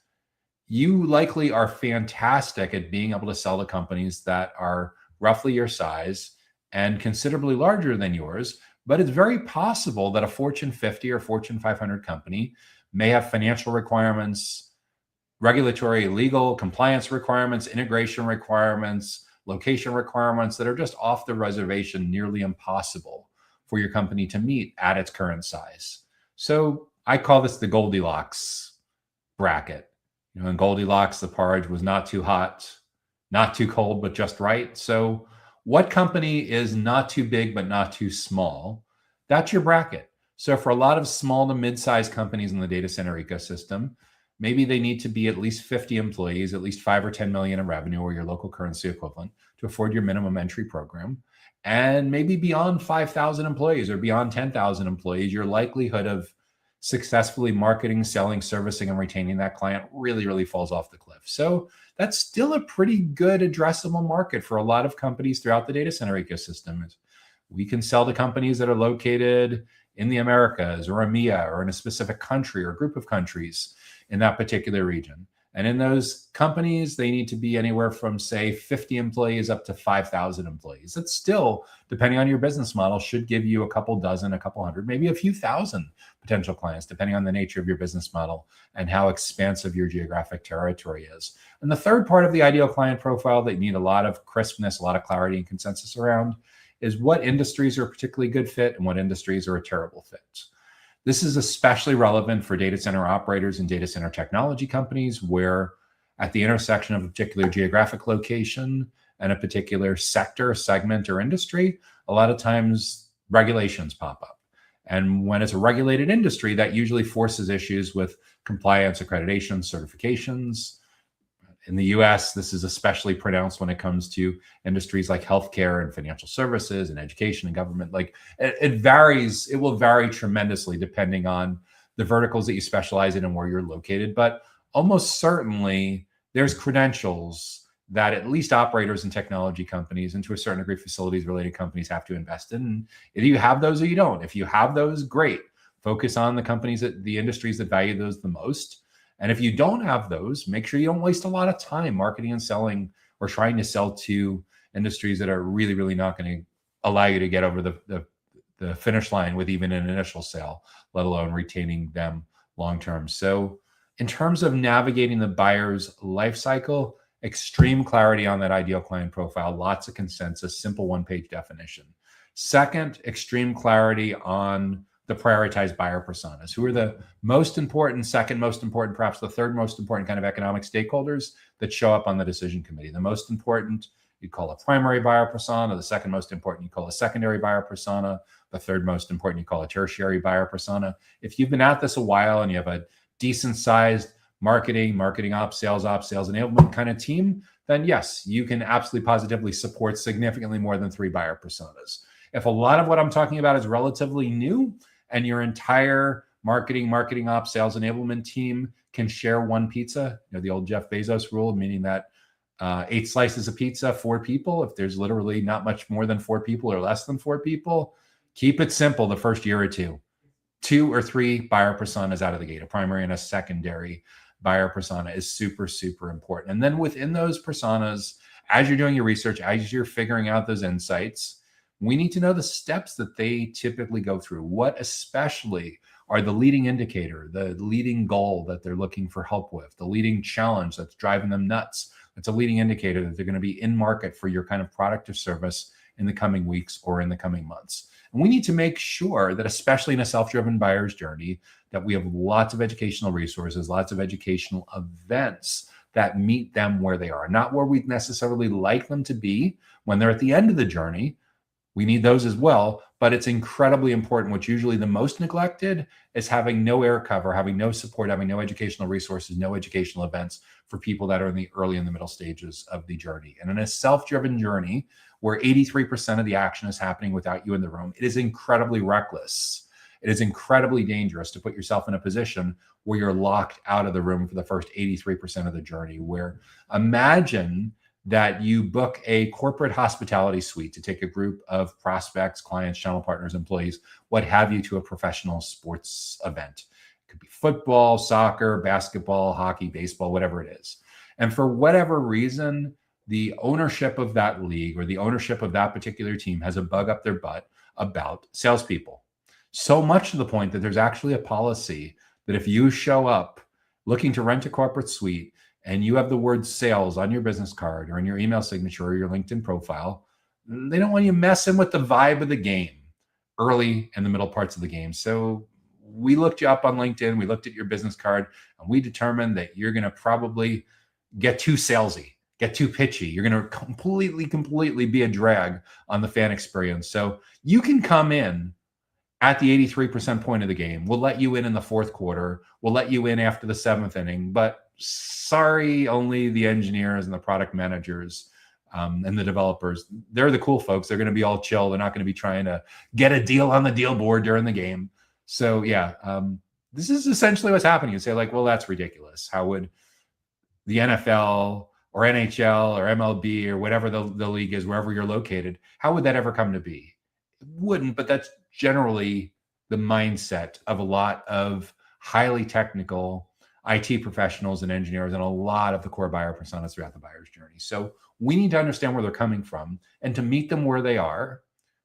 you likely are fantastic at being able to sell to companies that are roughly your size and considerably larger than yours. But it's very possible that a Fortune 50 or Fortune 500 company may have financial requirements, regulatory, legal, compliance requirements, integration requirements, location requirements that are just off the reservation, nearly impossible for your company to meet at its current size. So I call this the Goldilocks bracket. In Goldilocks, the porridge was not too hot, not too cold, but just right. So what company is not too big, but not too small? That's your bracket. So for a lot of small to mid-sized companies in the data center ecosystem, maybe they need to be at least 50 employees, at least 5 or 10 million in revenue or your local currency equivalent to afford your minimum entry program. And maybe beyond 5,000 employees or beyond 10,000 employees, your likelihood of successfully marketing, selling, servicing, and retaining that client really, really falls off the cliff. So that's still a pretty good addressable market for a lot of companies throughout the data center ecosystem. We can sell to companies that are located in the Americas or EMEA or in a specific country or group of countries in that particular region. And in those companies, they need to be anywhere from, say, 50 employees up to 5,000 employees. That's still, depending on your business model, should give you a couple dozen, a couple hundred, maybe a few thousand potential clients, depending on the nature of your business model and how expansive your geographic territory is. And the third part of the ideal client profile that you need a lot of crispness, a lot of clarity and consensus around is what industries are a particularly good fit and what industries are a terrible fit. This is especially relevant for data center operators and data center technology companies, where at the intersection of a particular geographic location and a particular sector, segment, or industry, a lot of times regulations pop up. And when it's a regulated industry, that usually forces issues with compliance, accreditation, certifications. In the US, this is especially pronounced when it comes to industries like healthcare and financial services and education and government. Like it varies, it will vary tremendously depending on the verticals that you specialize in and where you're located. But almost certainly there's credentials that at least operators and technology companies, and to a certain degree facilities related companies, have to invest in. And either you have those or you don't. If you have those, great. Focus on the companies, the industries that value those the most. And if you don't have those, make sure you don't waste a lot of time marketing and selling or trying to sell to industries that are really, really not going to allow you to get over the finish line with even an initial sale, let alone retaining them long-term. So in terms of navigating the buyer's life cycle, extreme clarity on that ideal client profile, lots of consensus, simple one-page definition. Second, extreme clarity on the prioritized buyer personas. Who are the most important, second most important, perhaps the third most important kind of economic stakeholders that show up on the decision committee? The most important, you call a primary buyer persona. The second most important, you call a secondary buyer persona. The third most important, you call a tertiary buyer persona. If you've been at this a while and you have a decent sized marketing ops, sales enablement kind of team, then yes, you can absolutely positively support significantly more than 3 buyer personas. If a lot of what I'm talking about is relatively new, and your entire marketing ops, sales enablement team can share one pizza, the old Jeff Bezos rule, meaning that 8 slices of pizza, 4 people. If there's literally not much more than 4 people or less than 4 people, keep it simple the first year or two. 2 or 3 buyer personas out of the gate. A primary and a secondary buyer persona is super, super important. And then within those personas, as you're doing your research, as you're figuring out those insights, we need to know the steps that they typically go through. What especially are the leading indicator, the leading goal that they're looking for help with, the leading challenge that's driving them nuts. That's a leading indicator that they're going to be in market for your kind of product or service in the coming weeks or in the coming months. And we need to make sure that, especially in a self-driven buyer's journey, that we have lots of educational resources, lots of educational events that meet them where they are, not where we'd necessarily like them to be when they're at the end of the journey. We need those as well, but it's incredibly important. What's usually the most neglected is having no air cover, having no support, having no educational resources, no educational events for people that are in the early and the middle stages of the journey. And in a self-driven journey where 83% of the action is happening without you in the room, it is incredibly reckless. It is incredibly dangerous to put yourself in a position where you're locked out of the room for the first 83% of the journey, where imagine that you book a corporate hospitality suite to take a group of prospects, clients, channel partners, employees, what have you, to a professional sports event. It could be football, soccer, basketball, hockey, baseball, whatever it is. And for whatever reason, the ownership of that league or the ownership of that particular team has a bug up their butt about salespeople. So much to the point that there's actually a policy that if you show up looking to rent a corporate suite and you have the word sales on your business card or in your email signature or your LinkedIn profile, they don't want you messing with the vibe of the game. early and the middle parts of the game. So we looked you up on LinkedIn, we looked at your business card, and we determined that you're going to probably get too salesy, get too pitchy. You're going to completely be a drag on the fan experience. So you can come in at the 83% point of the game. We'll let you in the fourth quarter. We'll let you in after the seventh inning. But sorry, only the engineers and the product managers and the developers. They're the cool folks. They're going to be all chill. They're not going to be trying to get a deal on the deal board during the game. So yeah, this is essentially what's happening. You say like, well, that's ridiculous. How would the NFL or NHL or MLB or whatever the league is, wherever you're located, how would that ever come to be? It wouldn't, but that's generally the mindset of a lot of highly technical IT professionals and engineers and a lot of the core buyer personas throughout the buyer's journey. So we need to understand where they're coming from, and to meet them where they are,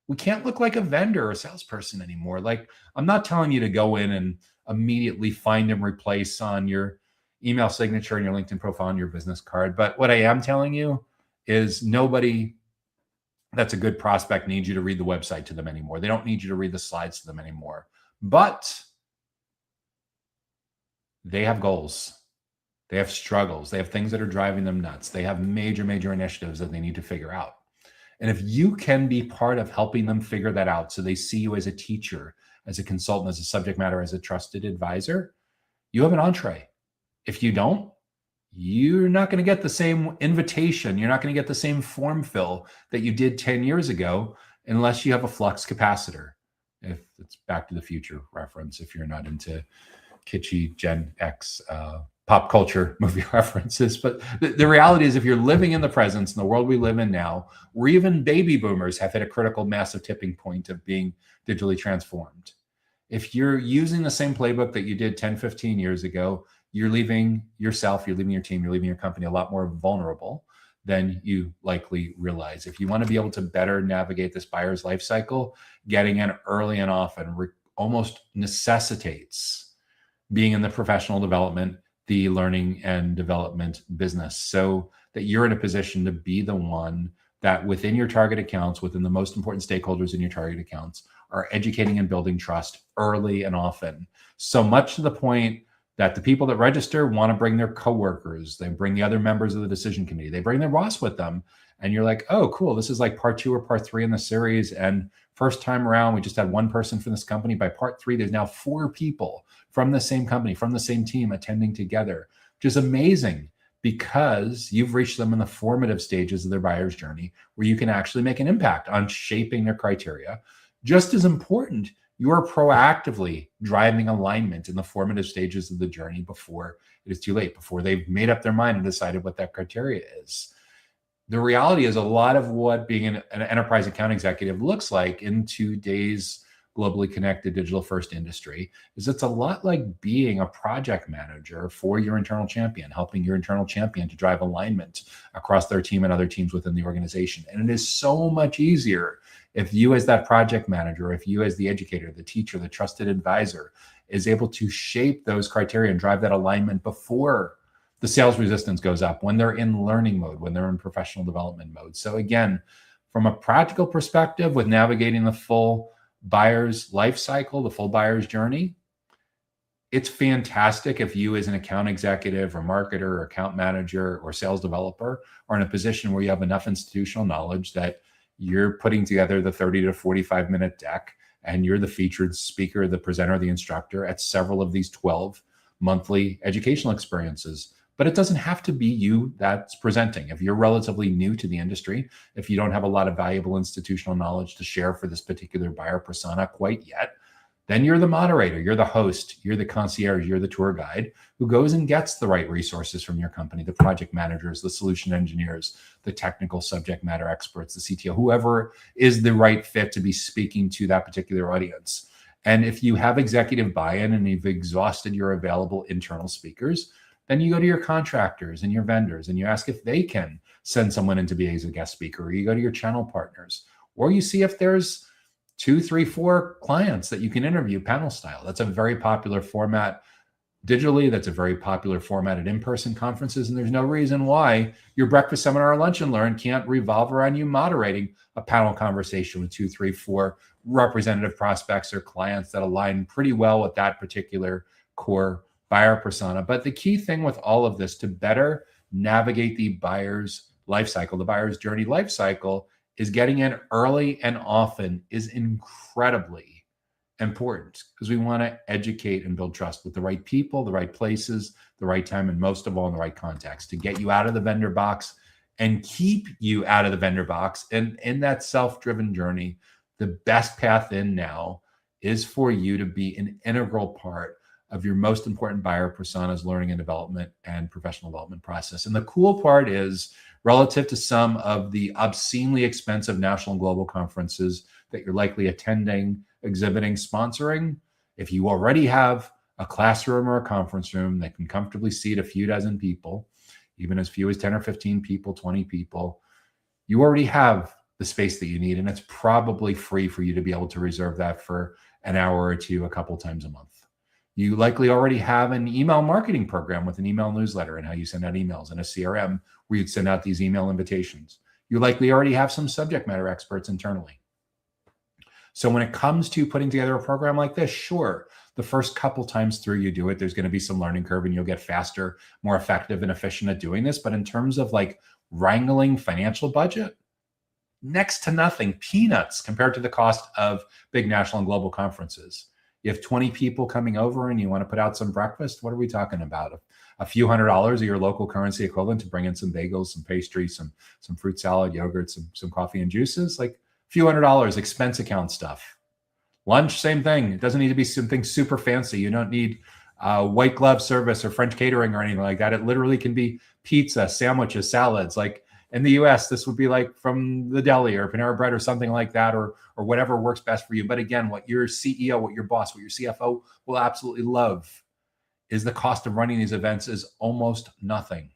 we can't look like a vendor or a salesperson anymore. Like, I'm not telling you to go in and immediately find and replace on your email signature and your LinkedIn profile and your business card. But what I am telling you is nobody that's a good prospect needs you to read the website to them anymore. They don't need you to read the slides to them anymore. But they have goals. They have struggles. They have things that are driving them nuts. They have major initiatives that they need to figure out. And if you can be part of helping them figure that out, so they see you as a teacher, as a consultant, as a subject matter, as a trusted advisor, you have an entree. If you don't, you're not going to get the same invitation. You're not going to get the same form fill that you did 10 years ago unless you have a flux capacitor. If it's Back to the Future reference, if you're not into kitschy Gen X pop culture movie references. But the reality is, if you're living in the present, in the world we live in now, where even baby boomers have hit a critical massive tipping point of being digitally transformed. If you're using the same playbook that you did 10, 15 years ago, you're leaving yourself, you're leaving your team, you're leaving your company a lot more vulnerable than you likely realize. If you want to be able to better navigate this buyer's life cycle, getting in early and often almost necessitates being in the professional development, the learning and development business, so that you're in a position to be the one that within your target accounts, within the most important stakeholders in your target accounts, are educating and building trust early and often. So much to the point that the people that register want to bring their coworkers, they bring the other members of the decision committee, they bring their boss with them. And you're like, oh, cool. This is like part 2 or part 3 in the series. And first time around, we just had one person from this company. By part 3, there's now 4 people from the same company, from the same team attending together, which is amazing because you've reached them in the formative stages of their buyer's journey where you can actually make an impact on shaping their criteria. Just as important, you are proactively driving alignment in the formative stages of the journey before it is too late, before they've made up their mind and decided what that criteria is. The reality is, a lot of what being an enterprise account executive looks like in today's globally connected digital first industry is it's a lot like being a project manager for your internal champion, helping your internal champion to drive alignment across their team and other teams within the organization. And it is so much easier if you as that project manager, if you as the educator, the teacher, the trusted advisor is able to shape those criteria and drive that alignment before the sales resistance goes up, when they're in learning mode, when they're in professional development mode. So again, from a practical perspective, with navigating the full buyer's life cycle, the full buyer's journey, it's fantastic if you as an account executive or marketer or account manager or sales developer are in a position where you have enough institutional knowledge that you're putting together the 30 to 45 minute deck and you're the featured speaker, the presenter, the instructor at several of these 12 monthly educational experiences. But it doesn't have to be you that's presenting. If you're relatively new to the industry, if you don't have a lot of valuable institutional knowledge to share for this particular buyer persona quite yet, then you're the moderator, you're the host, you're the concierge, you're the tour guide who goes and gets the right resources from your company, the project managers, the solution engineers, the technical subject matter experts, the CTO, whoever is the right fit to be speaking to that particular audience. And if you have executive buy-in and you've exhausted your available internal speakers, then you go to your contractors and your vendors and you ask if they can send someone in to be as a guest speaker, or you go to your channel partners, or you see if there's 2, 3, 4 clients that you can interview panel style. That's a very popular format digitally. That's a very popular format at in-person conferences, and there's no reason why your breakfast seminar or lunch and learn can't revolve around you moderating a panel conversation with 2, 3, 4 representative prospects or clients that align pretty well with that particular core buyer persona. But the key thing with all of this to better navigate the buyer's life cycle, the buyer's journey life cycle, is getting in early and often is incredibly important, because we want to educate and build trust with the right people, the right places, the right time, and most of all in the right context to get you out of the vendor box and keep you out of the vendor box. And in that self-driven journey, the best path in now is for you to be an integral part of your most important buyer persona's learning and development and professional development process. And the cool part is, relative to some of the obscenely expensive national and global conferences that you're likely attending, exhibiting, sponsoring, if you already have a classroom or a conference room that can comfortably seat a few dozen people, even as few as 10 or 15 people, 20 people, you already have the space that you need. And it's probably free for you to be able to reserve that for an hour or two, a couple times a month. You likely already have an email marketing program with an email newsletter and how you send out emails, and a CRM where you'd send out these email invitations. You likely already have some subject matter experts internally. So when it comes to putting together a program like this, sure, the first couple times through you do it, there's going to be some learning curve and you'll get faster, more effective and efficient at doing this. But in terms of like wrangling financial budget, next to nothing, peanuts compared to the cost of big national and global conferences. You have 20 people coming over and you want to put out some breakfast. What are we talking about? A few $100s of your local currency equivalent to bring in some bagels, some pastries, some fruit salad, yogurt, some coffee and juices, like a few $100, expense account stuff. Lunch, same thing. It doesn't need to be something super fancy. You don't need white glove service or French catering or anything like that. It literally can be pizza, sandwiches, salads. Like in the US, this would be like from the deli or Panera Bread or something like that, or whatever works best for you. But again, what your CEO, what your boss, what your CFO will absolutely love is the cost of running these events is almost nothing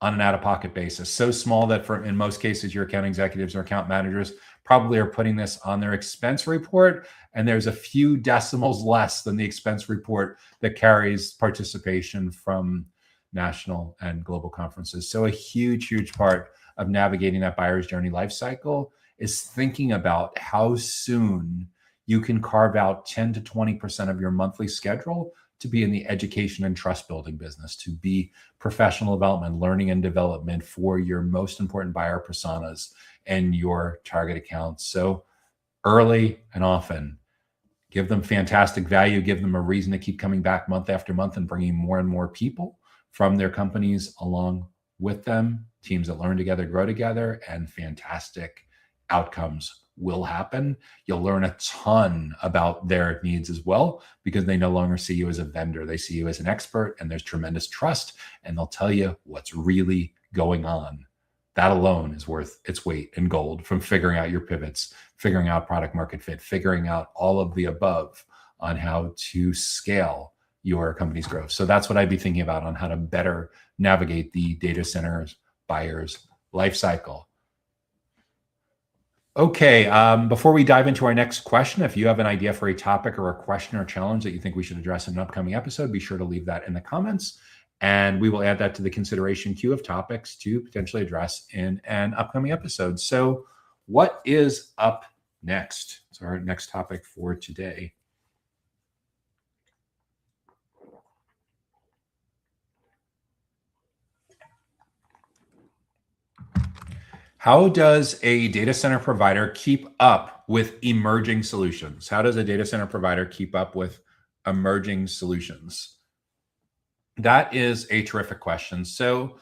on an out-of-pocket basis. So small that in most cases, your account executives or account managers probably are putting this on their expense report, and there's a few decimals less than the expense report that carries participation from national and global conferences. So a huge, huge part of navigating that buyer's journey life cycle is thinking about how soon you can carve out 10 to 20% of your monthly schedule to be in the education and trust building business, to be professional development, learning and development for your most important buyer personas and your target accounts. So early and often, give them fantastic value, give them a reason to keep coming back month after month and bringing more and more people from their companies along with them. Teams that learn together, grow together, and fantastic outcomes will happen. You'll learn a ton about their needs as well, because they no longer see you as a vendor. They see you as an expert, and there's tremendous trust, and they'll tell you what's really going on. That alone is worth its weight in gold, from figuring out your pivots, figuring out product market fit, figuring out all of the above on how to scale your company's growth. So that's what I'd be thinking about on how to better navigate the data centers buyer's life cycle. Okay, before we dive into our next question, if you have an idea for a topic or a question or challenge that you think we should address in an upcoming episode, be sure to leave that in the comments, and we will add that to the consideration queue of topics to potentially address in an upcoming episode. So what is up next? So our next topic for today. How does a data center provider keep up with emerging solutions? How does a data center provider keep up with emerging solutions? That is a terrific question. So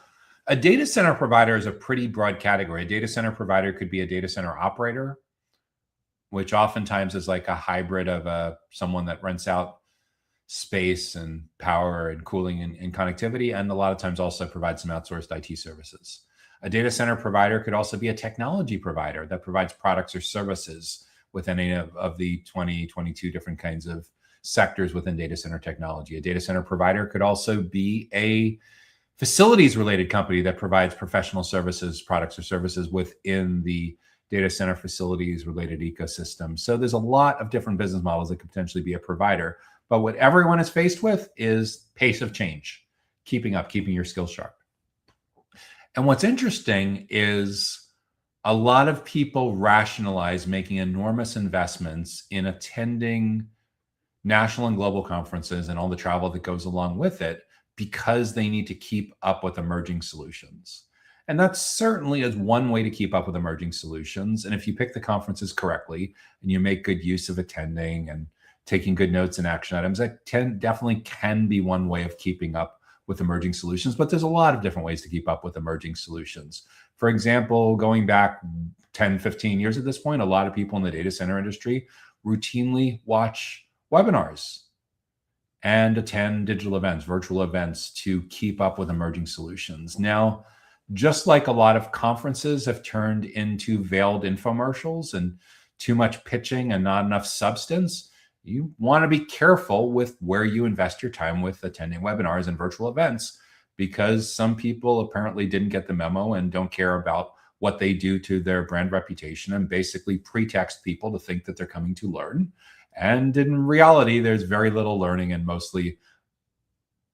a data center provider is a pretty broad category. A data center provider could be a data center operator, which oftentimes is like a hybrid of someone that rents out space and power and cooling and connectivity, and a lot of times also provides some outsourced IT services. A data center provider could also be a technology provider that provides products or services within any of the 22 different kinds of sectors within data center technology. A data center provider could also be a facilities related company that provides professional services, products or services within the data center facilities related ecosystem. So there's a lot of different business models that could potentially be a provider. But what everyone is faced with is pace of change, keeping up, keeping your skills sharp. And what's interesting is a lot of people rationalize making enormous investments in attending national and global conferences and all the travel that goes along with it because they need to keep up with emerging solutions. And that certainly is one way to keep up with emerging solutions. And if you pick the conferences correctly and you make good use of attending and taking good notes and action items, that definitely can be one way of keeping up with emerging solutions. But there's a lot of different ways to keep up with emerging solutions. For example, going back 10, 15 years at this point, a lot of people in the data center industry routinely watch webinars and attend digital events, virtual events to keep up with emerging solutions. Now, just like a lot of conferences have turned into veiled infomercials and too much pitching and not enough substance, you want to be careful with where you invest your time with attending webinars and virtual events, because some people apparently didn't get the memo and don't care about what they do to their brand reputation and basically pretext people to think that they're coming to learn. And in reality, there's very little learning and mostly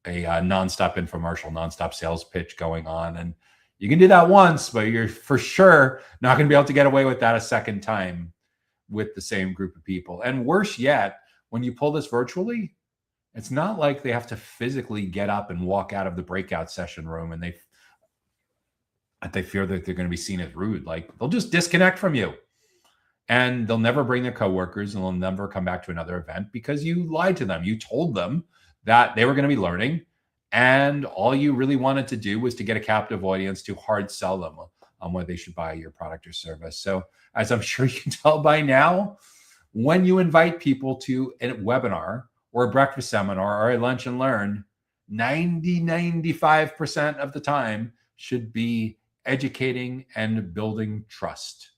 a nonstop infomercial, nonstop sales pitch going on. And you can do that once, but you're for sure not going to be able to get away with that a second time with the same group of people. And worse yet, when you pull this virtually, it's not like they have to physically get up and walk out of the breakout session room and they fear that they're going to be seen as rude. Like, they'll just disconnect from you. And they'll never bring their coworkers, and they'll never come back to another event because you lied to them. You told them that they were going to be learning, and all you really wanted to do was to get a captive audience to hard sell them on why they should buy your product or service. So, as I'm sure you can tell by now, when you invite people to a webinar or a breakfast seminar or a lunch and learn, 95% of the time should be educating and building trust.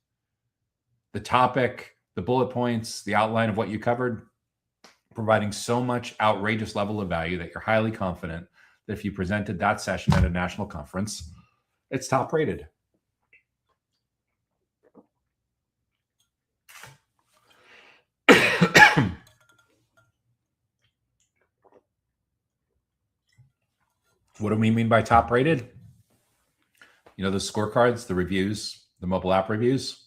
The topic, the bullet points, the outline of what you covered, providing so much outrageous level of value that you're highly confident that if you presented that session at a national conference, it's top rated. What do we mean by top rated? You know, the scorecards, the reviews, the mobile app reviews,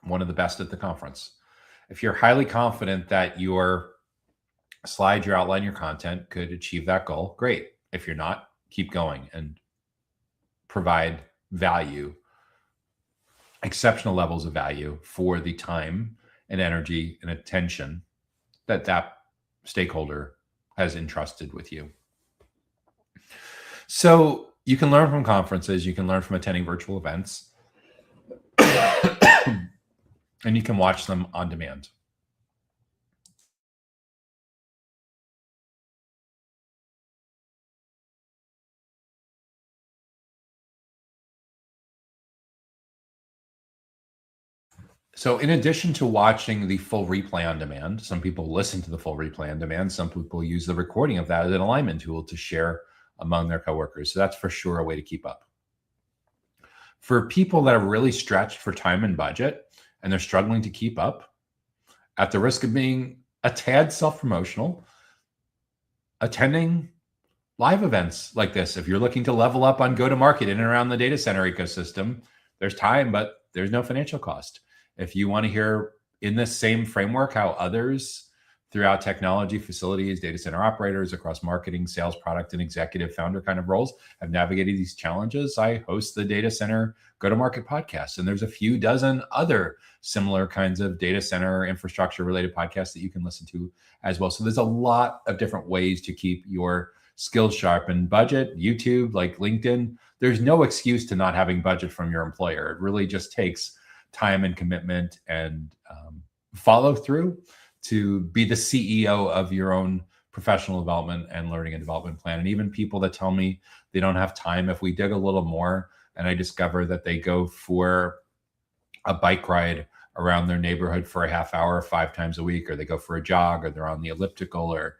one of the best at the conference. If you're highly confident that your slide, your outline, your content could achieve that goal, great. If you're not, keep going and provide value, exceptional levels of value for the time and energy and attention that that stakeholder has entrusted with you. So you can learn from conferences, you can learn from attending virtual events, and you can watch them on demand. So in addition to watching the full replay on demand, some people listen to the full replay on demand. Some people use the recording of that as an alignment tool to share among their coworkers. So that's for sure a way to keep up. For people that are really stretched for time and budget and they're struggling to keep up, at the risk of being a tad self-promotional, attending live events like this. If you're looking to level up on go-to-market in and around the data center ecosystem, there's time, but there's no financial cost. If you want to hear in this same framework how others throughout technology, facilities, data center operators across marketing, sales, product, and executive founder kind of roles have navigated these challenges, I host the Data Center Go-to-Market podcast. And there's a few dozen other similar kinds of data center infrastructure related podcasts that you can listen to as well. So there's a lot of different ways to keep your skills sharp. And budget, YouTube, like LinkedIn, there's no excuse to not having budget from your employer. It really just takes time and commitment and follow through to be the CEO of your own professional development and learning and development plan. And even people that tell me they don't have time, if we dig a little more and I discover that they go for a bike ride around their neighborhood for a half hour 5 times a week, or they go for a jog, or they're on the elliptical or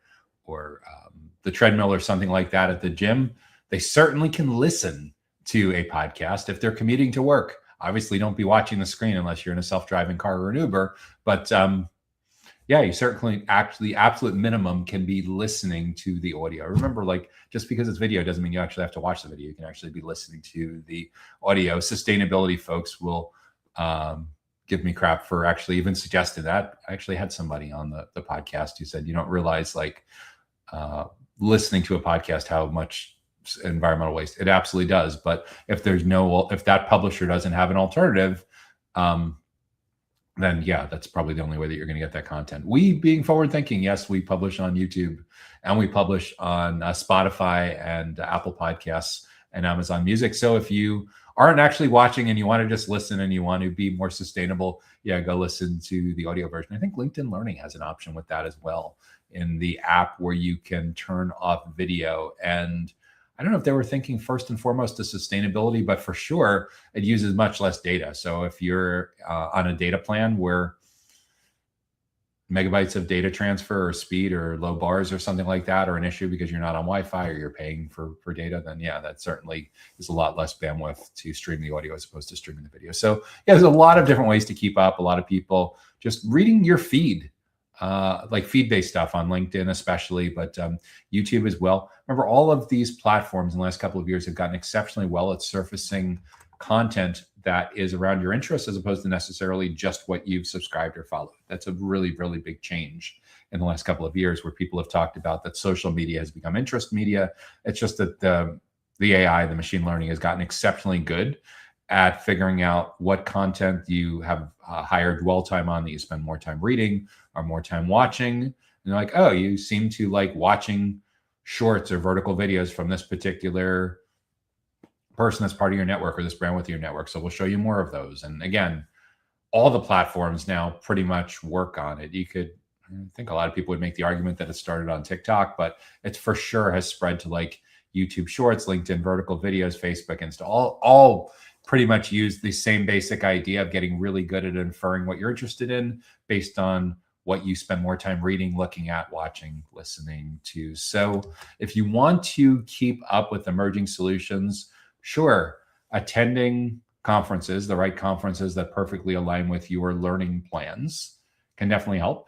the treadmill or something like that at the gym, they certainly can listen to a podcast. If they're commuting to work, obviously don't be watching the screen unless you're in a self-driving car or an Uber, but Yeah, you certainly actually the absolute minimum can be listening to the audio. Remember, like just because it's video doesn't mean you actually have to watch the video. You can actually be listening to the audio. Sustainability folks will give me crap for actually even suggesting that. I actually had somebody on the podcast who said, you don't realize like uh, listening to a podcast how much environmental waste it absolutely does. But if if that publisher doesn't have an alternative, um, then yeah, that's probably the only way that you're going to get that content. We being forward thinking, yes, we publish on YouTube and we publish on Spotify and Apple Podcasts and Amazon Music. So if you aren't actually watching and you want to just listen and you want to be more sustainable, yeah, go listen to the audio version. I think LinkedIn Learning has an option with that as well in the app where you can turn off video. And I don't know if they were thinking first and foremost to sustainability, but for sure it uses much less data. So if you're on a data plan where megabytes of data transfer or speed or low bars or something like that are an issue because you're not on Wi-Fi or you're paying for data, then yeah, that certainly is a lot less bandwidth to stream the audio as opposed to streaming the video. So yeah, there's a lot of different ways to keep up. A lot of people just reading your feed, like feed-based stuff on LinkedIn especially, but YouTube as well. Remember, all of these platforms in the last couple of years have gotten exceptionally well at surfacing content that is around your interests as opposed to necessarily just what you've subscribed or followed. That's a really, really big change in the last couple of years where people have talked about that social media has become interest media. It's just that the AI, the machine learning has gotten exceptionally good at figuring out what content you have higher dwell time on that you spend more time reading or more time watching. And they're like, oh, you seem to like watching shorts or vertical videos from this particular person that's part of your network or this brand with your network. So we'll show you more of those. And again, all the platforms now pretty much work on it. You could, I think a lot of people would make the argument that it started on TikTok, but it's for sure has spread to like YouTube Shorts, LinkedIn vertical videos, Facebook, Insta, all pretty much use the same basic idea of getting really good at inferring what you're interested in based on what you spend more time reading, looking at, watching, listening to. So if you want to keep up with emerging solutions, sure, attending conferences, the right conferences that perfectly align with your learning plans can definitely help.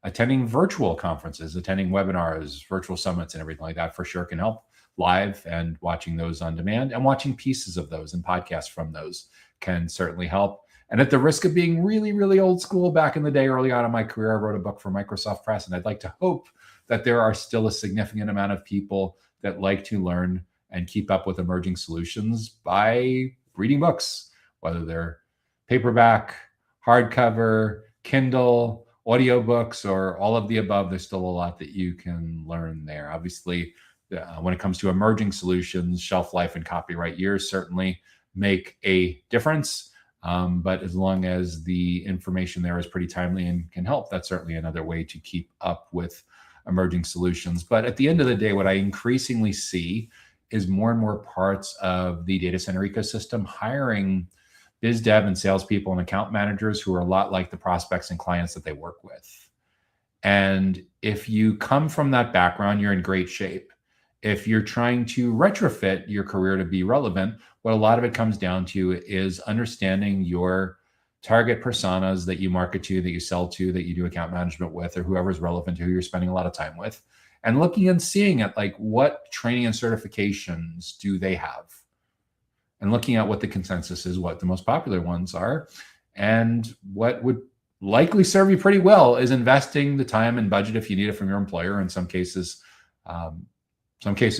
Attending virtual conferences, attending webinars, virtual summits, and everything like that for sure can help. Live and watching those on demand and watching pieces of those and podcasts from those can certainly help. And at the risk of being really, really old school, back in the day, early on in my career, I wrote a book for Microsoft Press, and I'd like to hope that there are still a significant amount of people that like to learn and keep up with emerging solutions by reading books, whether they're paperback, hardcover, Kindle, audiobooks, or all of the above. There's still a lot that you can learn there. Obviously, when it comes to emerging solutions, shelf life and copyright years certainly make a difference. But as long as the information there is pretty timely and can help, that's certainly another way to keep up with emerging solutions. But at the end of the day, what I increasingly see is more and more parts of the data center ecosystem hiring biz dev and salespeople and account managers who are a lot like the prospects and clients that they work with. And if you come from that background, you're in great shape. If you're trying to retrofit your career to be relevant, what a lot of it comes down to is understanding your target personas that you market to, that you sell to, that you do account management with, or whoever's relevant to who you're spending a lot of time with, and looking and seeing at like what training and certifications do they have, and looking at what the consensus is, what the most popular ones are, and what would likely serve you pretty well is investing the time and budget if you need it from your employer. In some cases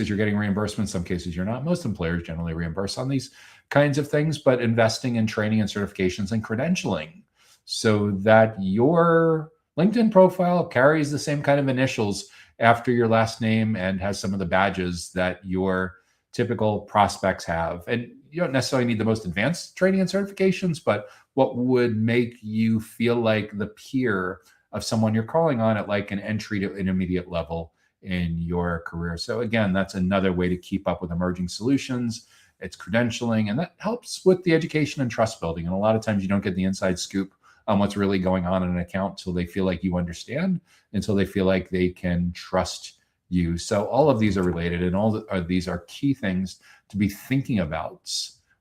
you're getting reimbursement, some cases you're not. Most employers generally reimburse on these kinds of things, but investing in training and certifications and credentialing so that your LinkedIn profile carries the same kind of initials after your last name and has some of the badges that your typical prospects have. And you don't necessarily need the most advanced training and certifications, but what would make you feel like the peer of someone you're calling on at like an entry to intermediate level in your career. So again, that's another way to keep up with emerging solutions. It's credentialing, and that helps with the education and trust building. And a lot of times you don't get the inside scoop on what's really going on in an account until they feel like you understand, until they feel like they can trust you. So all of these are related, and all of these are key things to be thinking about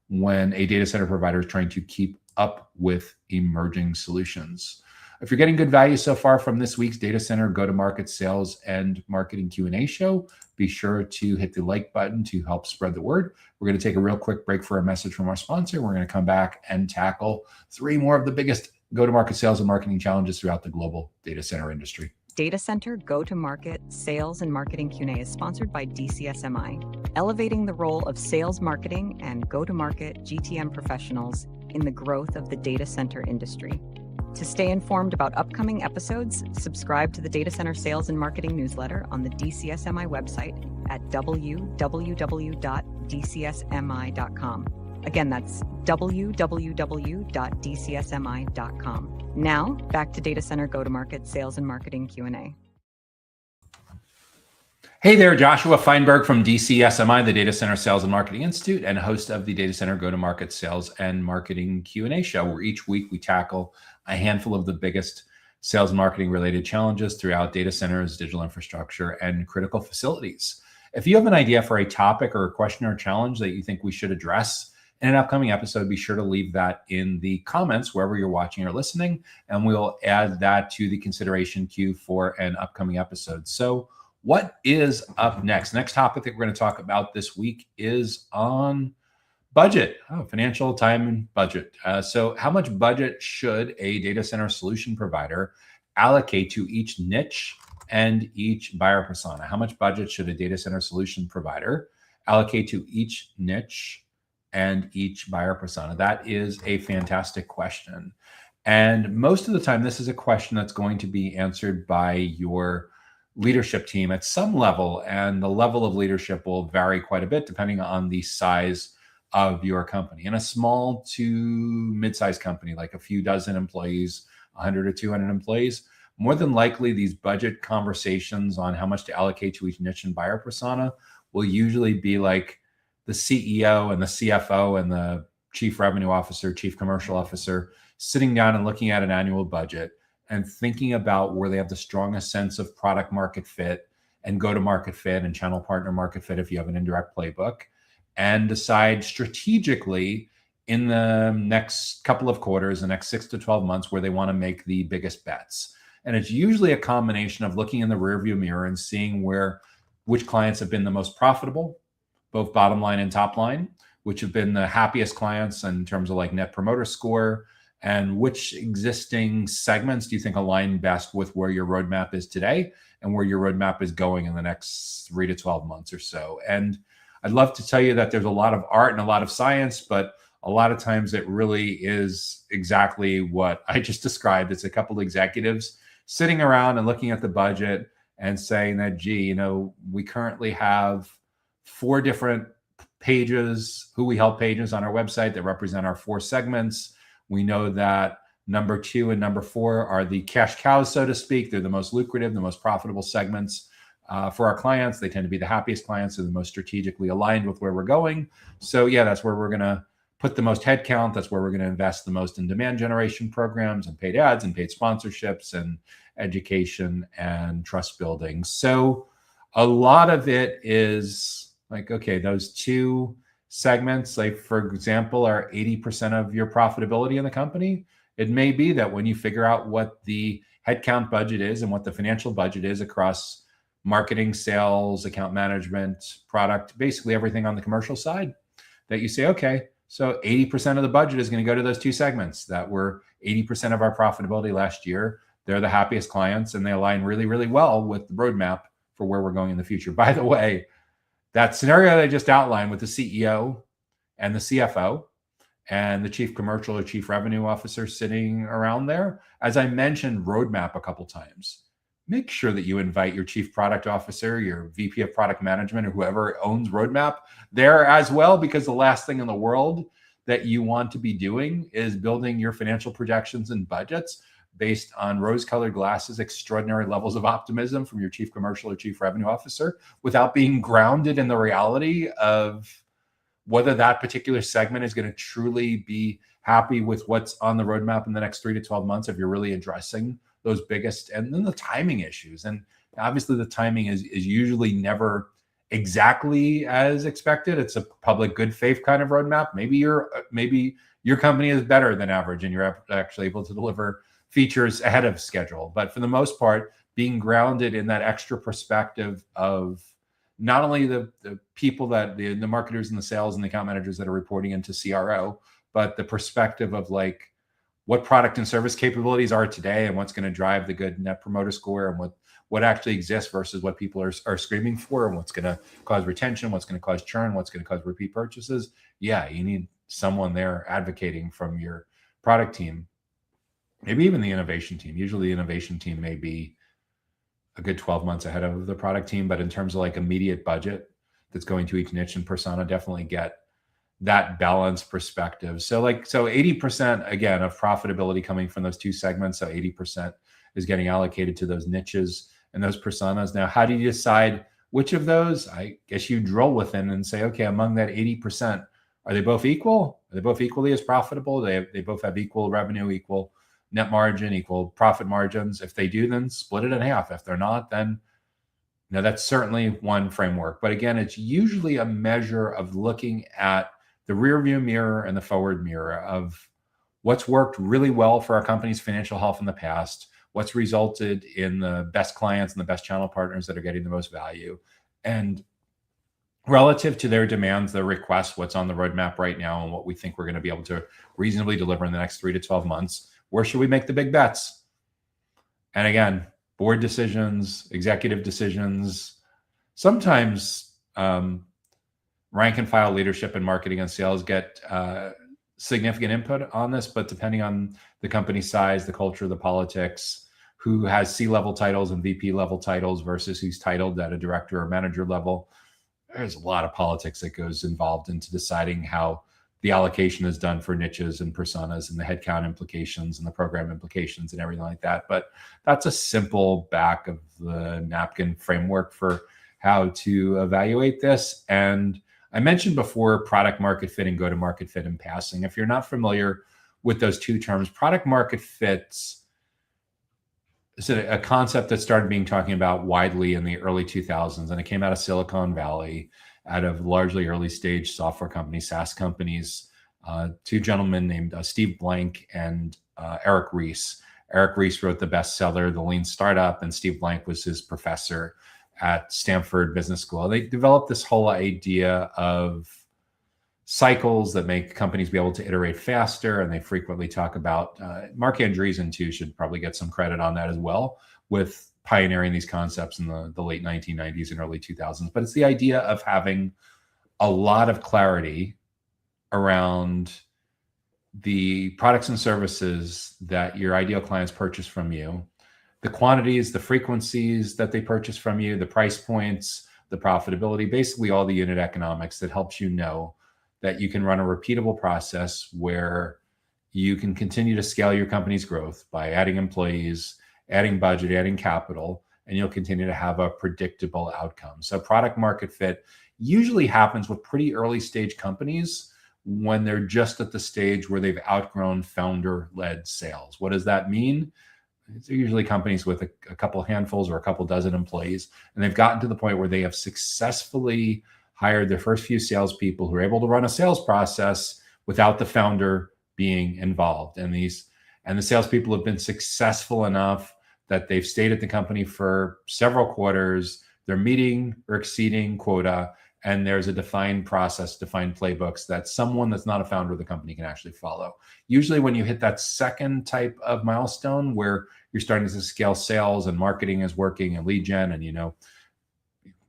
when a data center provider is trying to keep up with emerging solutions. If you're getting good value so far from this week's Data Center Go-to-Market Sales and Marketing Q&A show, be sure to hit the like button to help spread the word. We're going to take a real quick break for a message from our sponsor. We're going to come back and tackle 3 more of the biggest go-to-market sales and marketing challenges throughout the global data center industry. Data Center Go-to-Market Sales and Marketing Q&A is sponsored by DCSMI, elevating the role of sales, marketing, and go-to-market GTM professionals in the growth of the data center industry. To stay informed about upcoming episodes, subscribe to the Data Center Sales and Marketing newsletter on the DCSMI website at www.dcsmi.com. Again, that's www.dcsmi.com. Now, back to Data Center Go-to-Market Sales and Marketing Q&A. Hey there, Joshua Feinberg from DCSMI, the Data Center Sales and Marketing Institute, and host of the Data Center Go-to-Market Sales and Marketing Q&A show, where each week we tackle a handful of the biggest sales and marketing related challenges throughout data centers, digital infrastructure, and critical facilities. If you have an idea for a topic or a question or challenge that you think we should address in an upcoming episode, be sure to leave that in the comments wherever you're watching or listening, and we'll add that to the consideration queue for an upcoming episode. So what is up next? Next topic that we're going to talk about this week is on budget, financial time and budget. So how much budget should a data center solution provider allocate to each niche and each buyer persona? How much budget should a data center solution provider allocate to each niche and each buyer persona? That is a fantastic question. And most of the time, this is a question that's going to be answered by your leadership team at some level. And the level of leadership will vary quite a bit depending on the size of your company. In a small to mid-sized company, like a few dozen employees, 100 or 200 employees, more than likely these budget conversations on how much to allocate to each niche and buyer persona will usually be like the CEO and the CFO and the chief revenue officer, chief commercial officer, sitting down and looking at an annual budget and thinking about where they have the strongest sense of product market fit and go-to-market fit and channel partner market fit if you have an indirect playbook, and decide strategically in the next couple of quarters, the next 6 to 12 months, where they want to make the biggest bets. And it's usually a combination of looking in the rearview mirror and seeing which clients have been the most profitable, both bottom line and top line, which have been the happiest clients in terms of like net promoter score, and which existing segments do you think align best with where your roadmap is today and where your roadmap is going in the next 3 to 12 months or so. And I'd love to tell you that there's a lot of art and a lot of science, but a lot of times it really is exactly what I just described. It's a couple of executives sitting around and looking at the budget and saying that, gee, we currently have 4 different pages, who we help pages on our website that represent our 4 segments. We know that number 2 and number 4 are the cash cows, so to speak. They're the most lucrative, the most profitable segments for our clients. They tend to be the happiest clients. They're the most strategically aligned with where we're going. So yeah, that's where we're going to put the most headcount. That's where we're going to invest the most in demand generation programs and paid ads and paid sponsorships and education and trust building. So a lot of it is like, okay, those 2 segments, like for example, are 80% of your profitability in the company. It may be that when you figure out what the headcount budget is and what the financial budget is across marketing, sales, account management, product, basically everything on the commercial side, that you say, okay, so 80% of the budget is going to go to those 2 segments that were 80% of our profitability last year. They're the happiest clients and they align really, really well with the roadmap for where we're going in the future. By the way, that scenario that I just outlined with the CEO and the CFO and the chief commercial or chief revenue officer sitting around there, as I mentioned roadmap a couple times, make sure that you invite your chief product officer, your VP of product management, or whoever owns roadmap there as well, because the last thing in the world that you want to be doing is building your financial projections and budgets based on rose-colored glasses, extraordinary levels of optimism from your chief commercial or chief revenue officer without being grounded in the reality of whether that particular segment is going to truly be happy with what's on the roadmap in the next 3 to 12 months if you're really addressing those biggest, and then the timing issues. And obviously the timing is usually never exactly as expected. It's a public good faith kind of roadmap. Maybe your company is better than average and you're actually able to deliver features ahead of schedule. But for the most part, being grounded in that extra perspective of not only the people that the marketers and the sales and the account managers that are reporting into CRO, but the perspective of like what product and service capabilities are today and what's going to drive the good net promoter score and what actually exists versus what people are screaming for and what's going to cause retention, what's going to cause churn, what's going to cause repeat purchases. Yeah, you need someone there advocating from your product team, maybe even the innovation team. Usually the innovation team may be a good 12 months ahead of the product team, but in terms of like immediate budget that's going to each niche and persona, definitely get that balanced perspective. So 80% again of profitability coming from those two segments. So 80% is getting allocated to those niches and those personas. Now, how do you decide which of those? I guess you drill within and say, okay, among that 80%, are they both equal? Are they both equally as profitable? They both have equal revenue, equal net margin, equal profit margins. If they do, then split it in half. If they're not, then that's certainly one framework. But again, it's usually a measure of looking at the rear view mirror and the forward mirror of what's worked really well for our company's financial health in the past, what's resulted in the best clients and the best channel partners that are getting the most value, and relative to their demands, their requests, what's on the roadmap right now and what we think we're going to be able to reasonably deliver in the next 3 to 12 months. Where should we make the big bets? And again, board decisions, executive decisions, sometimes rank and file leadership and marketing and sales get significant input on this, but depending on the company size, the culture, the politics, who has C-level titles and VP level titles versus who's titled at a director or manager level, there's a lot of politics that goes involved into deciding how the allocation is done for niches and personas and the headcount implications and the program implications and everything like that. But that's a simple back of the napkin framework for how to evaluate this. And I mentioned before product market fit and go-to-market fit in passing. If you're not familiar with those two terms, product market fits is a concept that started being talking about widely in the early 2000s, and it came out of Silicon Valley, out of largely early stage software companies, SaaS companies, two gentlemen named Steve Blank and Eric Ries. Eric Ries wrote the bestseller, The Lean Startup, and Steve Blank was his professor at Stanford Business School. They developed this whole idea of cycles that make companies be able to iterate faster. And they frequently talk about, Mark Andreessen too should probably get some credit on that as well, with pioneering these concepts in the late 1990s and early 2000s. But it's the idea of having a lot of clarity around the products and services that your ideal clients purchase from you, the quantities, the frequencies that they purchase from you, the price points, the profitability, basically all the unit economics that helps you know that you can run a repeatable process where you can continue to scale your company's growth by adding employees, adding budget, adding capital, and you'll continue to have a predictable outcome. So product market fit usually happens with pretty early stage companies when they're just at the stage where they've outgrown founder-led sales. What does that mean? It's usually companies with a couple handfuls or a couple dozen employees, and they've gotten to the point where they have successfully hired their first few salespeople who are able to run a sales process without the founder being involved. And the salespeople have been successful enough that they've stayed at the company for several quarters. They're meeting or exceeding quota, and there's a defined process, defined playbooks that someone that's not a founder of the company can actually follow. Usually when you hit that second type of milestone where you're starting to scale sales and marketing is working and lead gen and,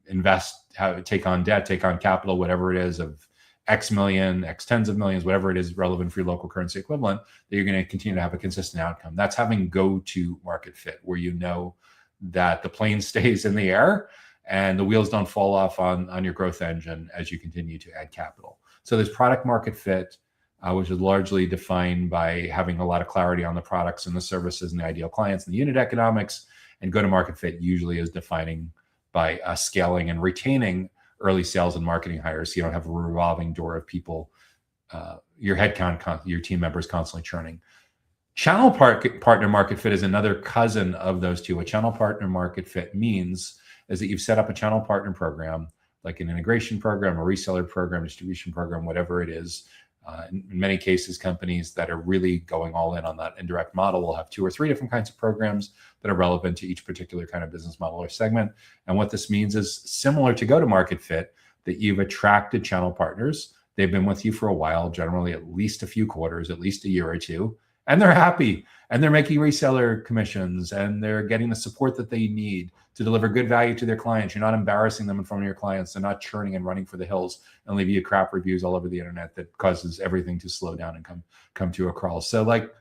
invest, take on debt, take on capital, whatever it is of X million, X tens of millions, whatever it is relevant for your local currency equivalent, that you're going to continue to have a consistent outcome. That's having go-to market fit, where you know that the plane stays in the air and the wheels don't fall off on your growth engine as you continue to add capital. So there's product market fit, which is largely defined by having a lot of clarity on the products and the services and the ideal clients and the unit economics, and go-to-market fit usually is defining by scaling and retaining early sales and marketing hires, so you don't have a revolving door of people, your headcount, your team members constantly churning. Channel partner market fit is another cousin of those two. What channel partner market fit means is that you've set up a channel partner program, like an integration program, a reseller program, distribution program, whatever it is, In many cases, companies that are really going all in on that indirect model will have 2 or 3 different kinds of programs that are relevant to each particular kind of business model or segment. And what this means is similar to go-to-market fit, that you've attracted channel partners. They've been with you for a while, generally at least a few quarters, at least a year or two, and they're happy and they're making reseller commissions and they're getting the support that they need to deliver good value to their clients. You're not embarrassing them in front of your clients. They're not churning and running for the hills and leave you crap reviews all over the internet that causes everything to slow down and come to a crawl. So like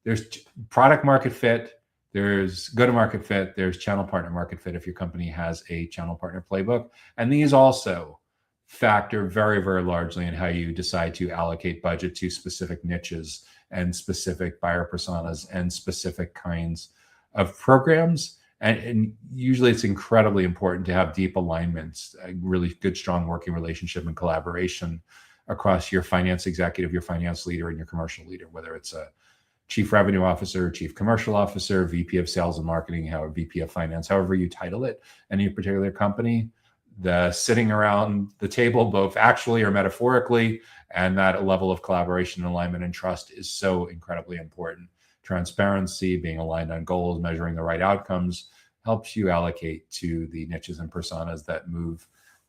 there's product market fit, there's go-to-market fit, there's channel partner market fit if your company has a channel partner playbook. And these also factor very, very largely in how you decide to allocate budget to specific niches and specific buyer personas and specific kinds of programs. And usually it's incredibly important to have deep alignments, a really good, strong working relationship and collaboration across your finance executive, your finance leader, and your commercial leader, whether it's a chief revenue officer, chief commercial officer, VP of sales and marketing, VP of finance, however you title it, any particular company. The sitting around the table, both actually or metaphorically, and that level of collaboration, alignment, and trust is so incredibly important. Transparency, being aligned on goals, measuring the right outcomes helps you allocate to the niches and personas that move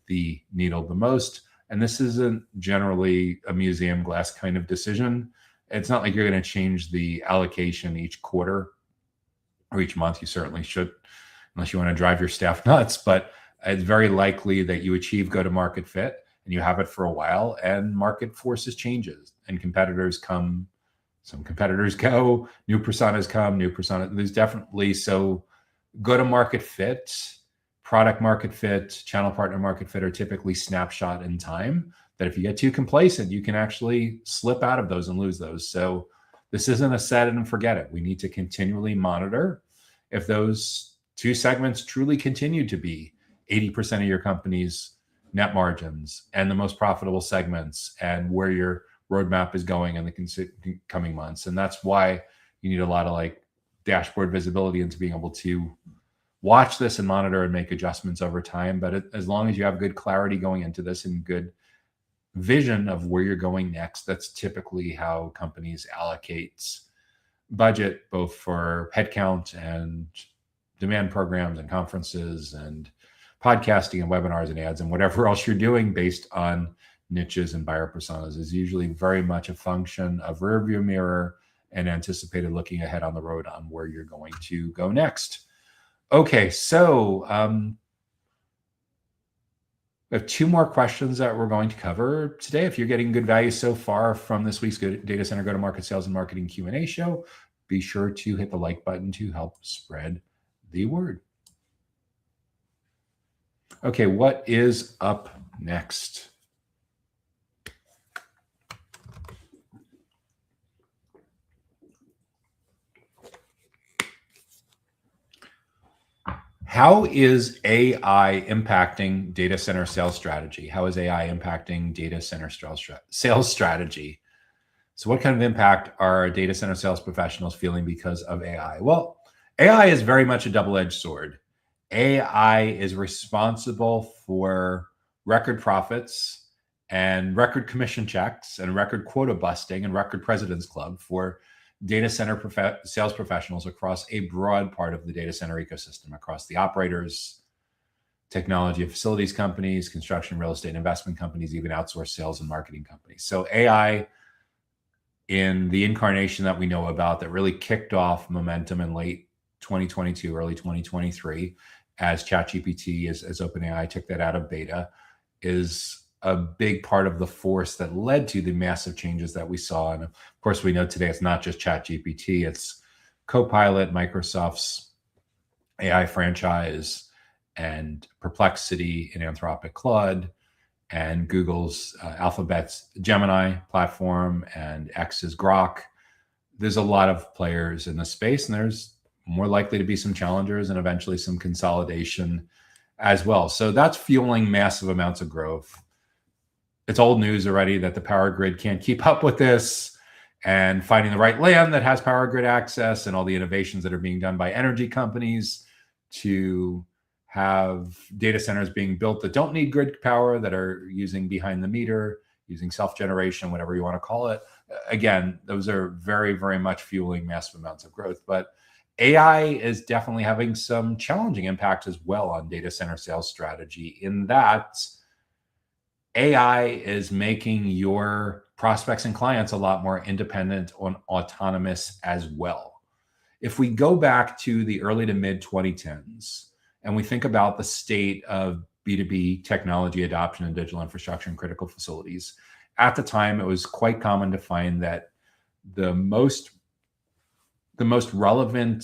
the needle the most. And this isn't generally a museum glass kind of decision. It's not like you're going to change the allocation each quarter or each month. You certainly should, unless you want to drive your staff nuts, but it's very likely that you achieve go-to-market fit and you have it for a while, and market forces changes and competitors come, some competitors go, new personas come, new persona. There's definitely, so go-to-market fit, product market fit, channel partner market fit are typically snapshot in time, that if you get too complacent, you can actually slip out of those and lose those. So this isn't a set it and forget it. We need to continually monitor if those two segments truly continue to be 80% of your company's net margins and the most profitable segments, and where your roadmap is going in the coming months. And that's why you need a lot of like dashboard visibility into being able to watch this and monitor and make adjustments over time. But as long as you have good clarity going into this and good vision of where you're going next, that's typically how companies allocate budget, both for headcount and demand programs and conferences and podcasting and webinars and ads and whatever else you're doing based on niches and buyer personas, is usually very much a function of rearview mirror and anticipated looking ahead on the road on where you're going to go next. Okay, so we have 2 more questions that we're going to cover today. If you're getting good value so far from this week's Data Center Go-to-Market Sales and Marketing Q&A show, be sure to hit the like button to help spread the word. Okay, what is up next? How is AI impacting data center sales strategy? How is AI impacting data center sales strategy? So what kind of impact are data center sales professionals feeling because of AI? Well, AI is very much a double-edged sword. AI is responsible for record profits and record commission checks and record quota busting and record President's Club for data center sales professionals across a broad part of the data center ecosystem, across the operators, technology and facilities companies, construction, real estate, investment companies, even outsourced sales and marketing companies. So AI, in the incarnation that we know about, that really kicked off momentum in late 2022, early 2023, as ChatGPT, as OpenAI took that out of beta, is a big part of the force that led to the massive changes that we saw. And of course, we know today it's not just ChatGPT, it's Copilot, Microsoft's AI franchise, and Perplexity and Anthropic Claude, and Google's Alphabet's Gemini platform, and X's Grok. There's a lot of players in the space, and there's more likely to be some challengers and eventually some consolidation as well. So that's fueling massive amounts of growth. It's old news already that the power grid can't keep up with this, and finding the right land that has power grid access and all the innovations that are being done by energy companies to have data centers being built that don't need grid power, that are using behind the meter using self-generation, whatever you want to call it. Again, those are very, very much fueling massive amounts of growth. But AI is definitely having some challenging impacts as well on data center sales strategy, in that AI is making your prospects and clients a lot more independent and autonomous as well. If we go back to the early to mid 2010s and we think about the state of B2B technology adoption in digital infrastructure and critical facilities, at the time it was quite common to find that the most relevant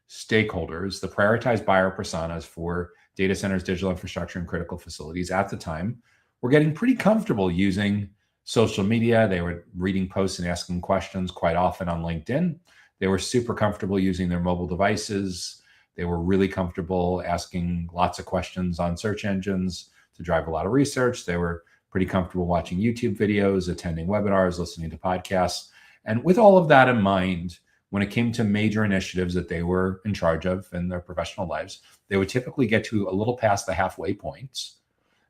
stakeholders, the prioritized buyer personas for data centers, digital infrastructure, and critical facilities at the time were getting pretty comfortable using social media. They were reading posts and asking questions quite often on LinkedIn. They were super comfortable using their mobile devices. They were really comfortable asking lots of questions on search engines to drive a lot of research. They were pretty comfortable watching YouTube videos, attending webinars, listening to podcasts. And with all of that in mind, when it came to major initiatives that they were in charge of in their professional lives, they would typically get to a little past the halfway point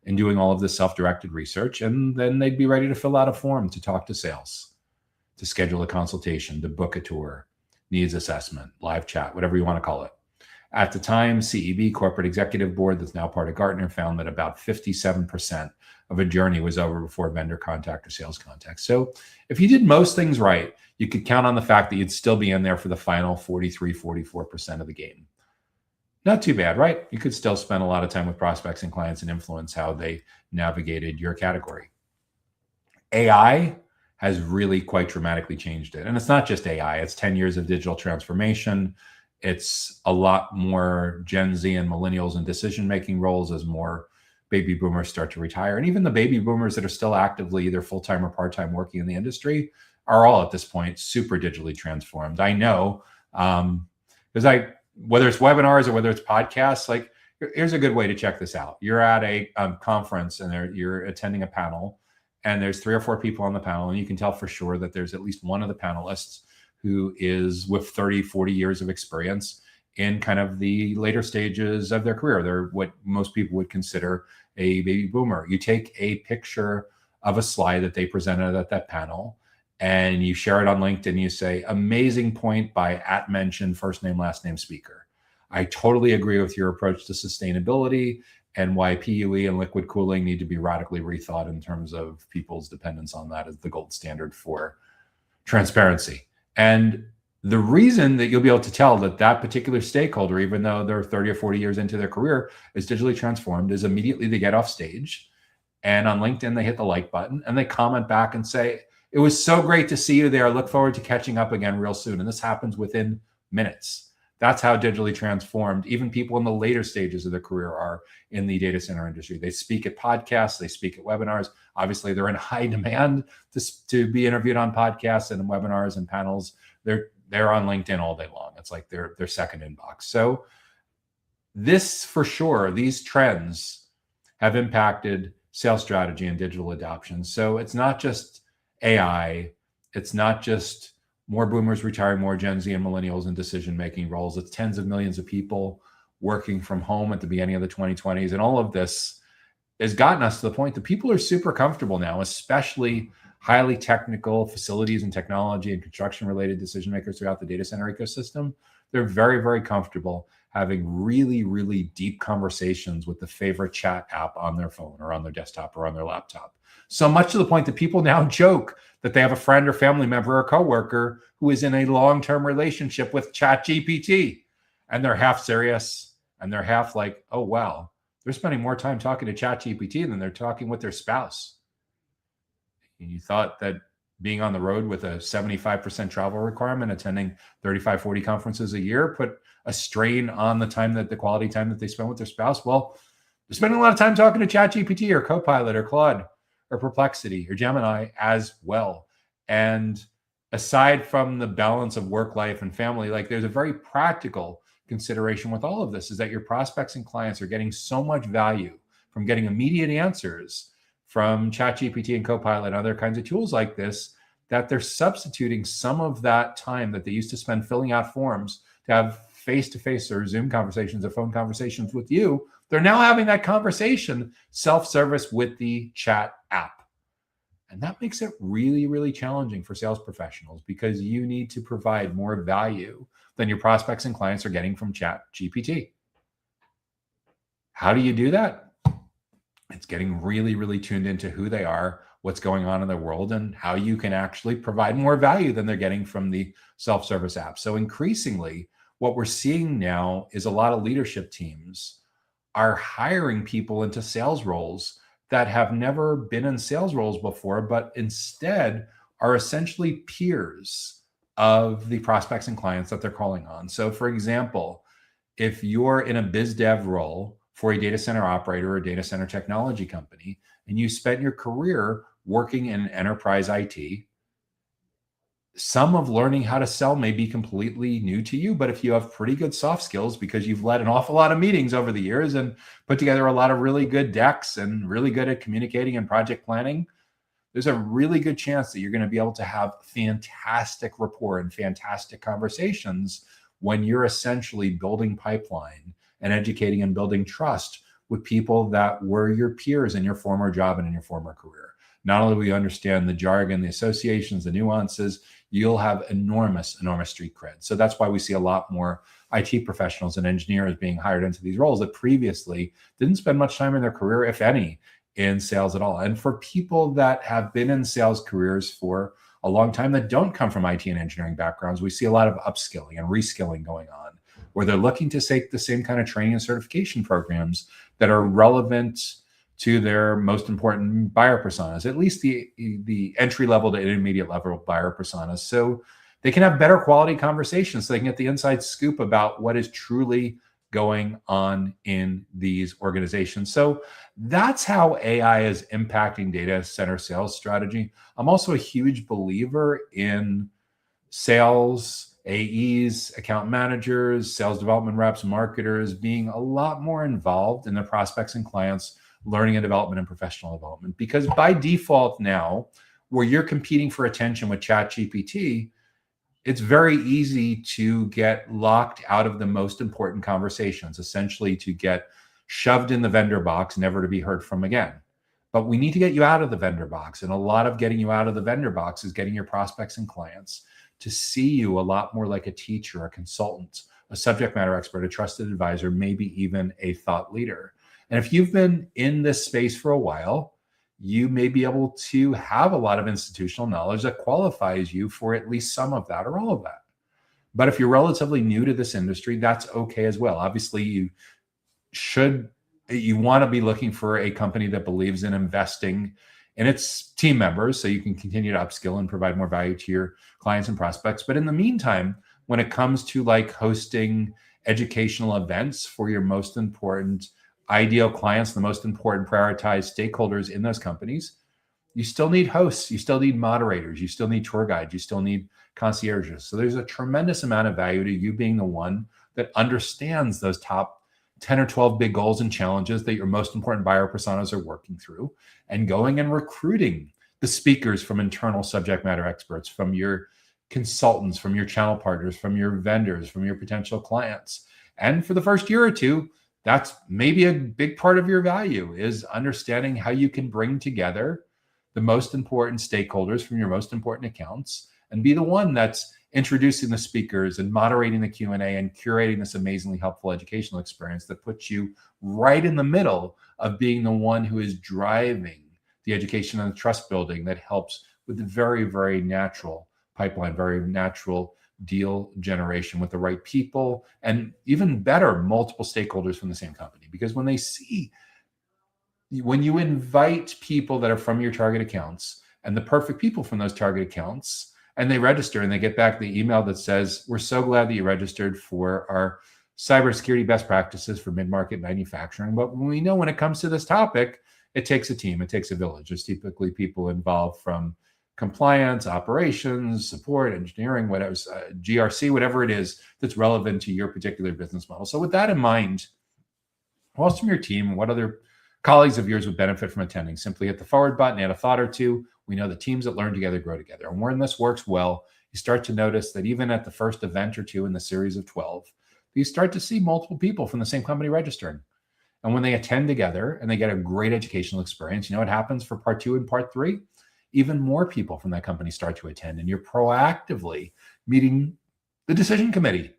in doing all of this self-directed research. And then they'd be ready to fill out a form to talk to sales, to schedule a consultation, to book a tour, needs assessment, live chat, whatever you want to call it. At the time, CEB, Corporate Executive Board, that's now part of Gartner, found that about 57% of a journey was over before vendor contact or sales contact. So if you did most things right, you could count on the fact that you'd still be in there for the final 43, 44% of the game. Not too bad, right? You could still spend a lot of time with prospects and clients and influence how they navigated your category. AI has really quite dramatically changed it. And it's not just AI, it's 10 years of digital transformation. It's a lot more Gen Z and millennials in decision-making roles as more baby boomers start to retire. And even the baby boomers that are still actively either full-time or part-time working in the industry are all at this point super digitally transformed. I know, because whether it's webinars or whether it's podcasts, like here's a good way to check this out. You're at a conference and you're attending a panel, and there's 3 or 4 people on the panel, and you can tell for sure that there's at least one of the panelists who is with 30, 40 years of experience in kind of the later stages of their career. They're what most people would consider a baby boomer. You take a picture of a slide that they presented at that panel, and you share it on LinkedIn. You say, amazing point by @mention first name, last name speaker. I totally agree with your approach to sustainability and why PUE and liquid cooling need to be radically rethought in terms of people's dependence on that as the gold standard for transparency. And the reason that you'll be able to tell that that particular stakeholder, even though they're 30 or 40 years into their career, is digitally transformed is immediately they get off stage, and on LinkedIn, they hit the like button and they comment back and say, it was so great to see you there. I look forward to catching up again real soon. And this happens within minutes. That's how digitally transformed even people in the later stages of their career are in the data center industry. They speak at podcasts, they speak at webinars. Obviously, they're in high demand to be interviewed on podcasts and webinars and panels. They're on LinkedIn all day long. It's like their second inbox. So this, for sure, these trends have impacted sales strategy and digital adoption. So it's not just AI, it's not just more boomers retiring, more Gen Z and millennials in decision-making roles. It's tens of millions of people working from home at the beginning of the 2020s. And all of this has gotten us to the point that people are super comfortable now, especially highly technical facilities and technology and construction-related decision makers throughout the data center ecosystem. They're very, very comfortable having really, really deep conversations with the favorite chat app on their phone or on their desktop or on their laptop. So much to the point that people now joke that they have a friend or family member or coworker who is in a long-term relationship with ChatGPT. And they're half serious and they're half like, oh, wow, they're spending more time talking to ChatGPT than they're talking with their spouse. And you thought that being on the road with a 75% travel requirement, attending 35, 40 conferences a year, put a strain on the quality time that they spend with their spouse. Well, they're spending a lot of time talking to ChatGPT or Copilot or Claude or Perplexity or Gemini as well. And aside from the balance of work life and family, like there's a very practical consideration with all of this, is that your prospects and clients are getting so much value from getting immediate answers from ChatGPT and Copilot and other kinds of tools like this, that they're substituting some of that time that they used to spend filling out forms to have face-to-face or Zoom conversations or phone conversations with you. They're now having that conversation self-service with the chat app. And that makes it really, really challenging for sales professionals because you need to provide more value than your prospects and clients are getting from Chat GPT. How do you do that? It's getting really, really tuned into who they are, what's going on in the world, and how you can actually provide more value than they're getting from the self-service app. So increasingly, what we're seeing now is a lot of leadership teams are hiring people into sales roles that have never been in sales roles before, but instead are essentially peers of the prospects and clients that they're calling on. So for example, if you're in a biz dev role for a data center operator or data center technology company, and you spent your career working in enterprise IT, some of learning how to sell may be completely new to you, but if you have pretty good soft skills because you've led an awful lot of meetings over the years and put together a lot of really good decks and really good at communicating and project planning, there's a really good chance that you're going to be able to have fantastic rapport and fantastic conversations when you're essentially building pipeline and educating and building trust with people that were your peers in your former job and in your former career. Not only will you understand the jargon, the associations, the nuances, you'll have enormous street cred. So that's why we see a lot more IT professionals and engineers being hired into these roles that previously didn't spend much time in their career, if any, in sales at all. And for people that have been in sales careers for a long time that don't come from IT and engineering backgrounds, we see a lot of upskilling and reskilling going on, where they're looking to take the same kind of training and certification programs that are relevant to their most important buyer personas, at least the entry level to intermediate level buyer personas, so they can have better quality conversations, so they can get the inside scoop about what is truly going on in these organizations. So that's how AI is impacting data center sales strategy. I'm also a huge believer in sales, AEs, account managers, sales development reps, marketers being a lot more involved in their prospects and clients' learning and development and professional development. Because by default now, where you're competing for attention with ChatGPT, it's very easy to get locked out of the most important conversations, essentially to get shoved in the vendor box, never to be heard from again. But we need to get you out of the vendor box. And a lot of getting you out of the vendor box is getting your prospects and clients to see you a lot more like a teacher, a consultant, a subject matter expert, a trusted advisor, maybe even a thought leader. And if you've been in this space for a while, you may be able to have a lot of institutional knowledge that qualifies you for at least some of that or all of that. But if you're relatively new to this industry, that's okay as well. Obviously, you want to be looking for a company that believes in investing in its team members so you can continue to upskill and provide more value to your clients and prospects. But in the meantime, when it comes to like hosting educational events for your most important ideal clients, the most important prioritized stakeholders in those companies, you still need hosts, you still need moderators, you still need tour guides, you still need concierges. So there's a tremendous amount of value to you being the one that understands those top 10 or 12 big goals and challenges that your most important buyer personas are working through, and going and recruiting the speakers from internal subject matter experts, from your consultants, from your channel partners, from your vendors, from your potential clients. And for the first year or two, that's maybe a big part of your value, is understanding how you can bring together the most important stakeholders from your most important accounts and be the one that's introducing the speakers and moderating the Q&A and curating this amazingly helpful educational experience that puts you right in the middle of being the one who is driving the education and the trust building that helps with the very, very natural pipeline, very natural deal generation with the right people, and even better, multiple stakeholders from the same company. Because when they see, when you invite people that are from your target accounts and the perfect people from those target accounts, and they register and they get back the email that says, we're so glad that you registered for our cybersecurity best practices for mid-market manufacturing. But we know when it comes to this topic, it takes a team, it takes a village. There's typically people involved from compliance, operations, support, engineering, whatever, GRC, whatever it is that's relevant to your particular business model. So with that in mind, who else from your team, what other colleagues of yours would benefit from attending? Simply hit the forward button, add a thought or two. We know that teams that learn together grow together. And when this works well, you start to notice that even at the first event or two in the series of 12, you start to see multiple people from the same company registering. And when they attend together and they get a great educational experience, you know what happens for part 2 and part 3? even more people from that company start to attend, and you're proactively meeting the decision committee.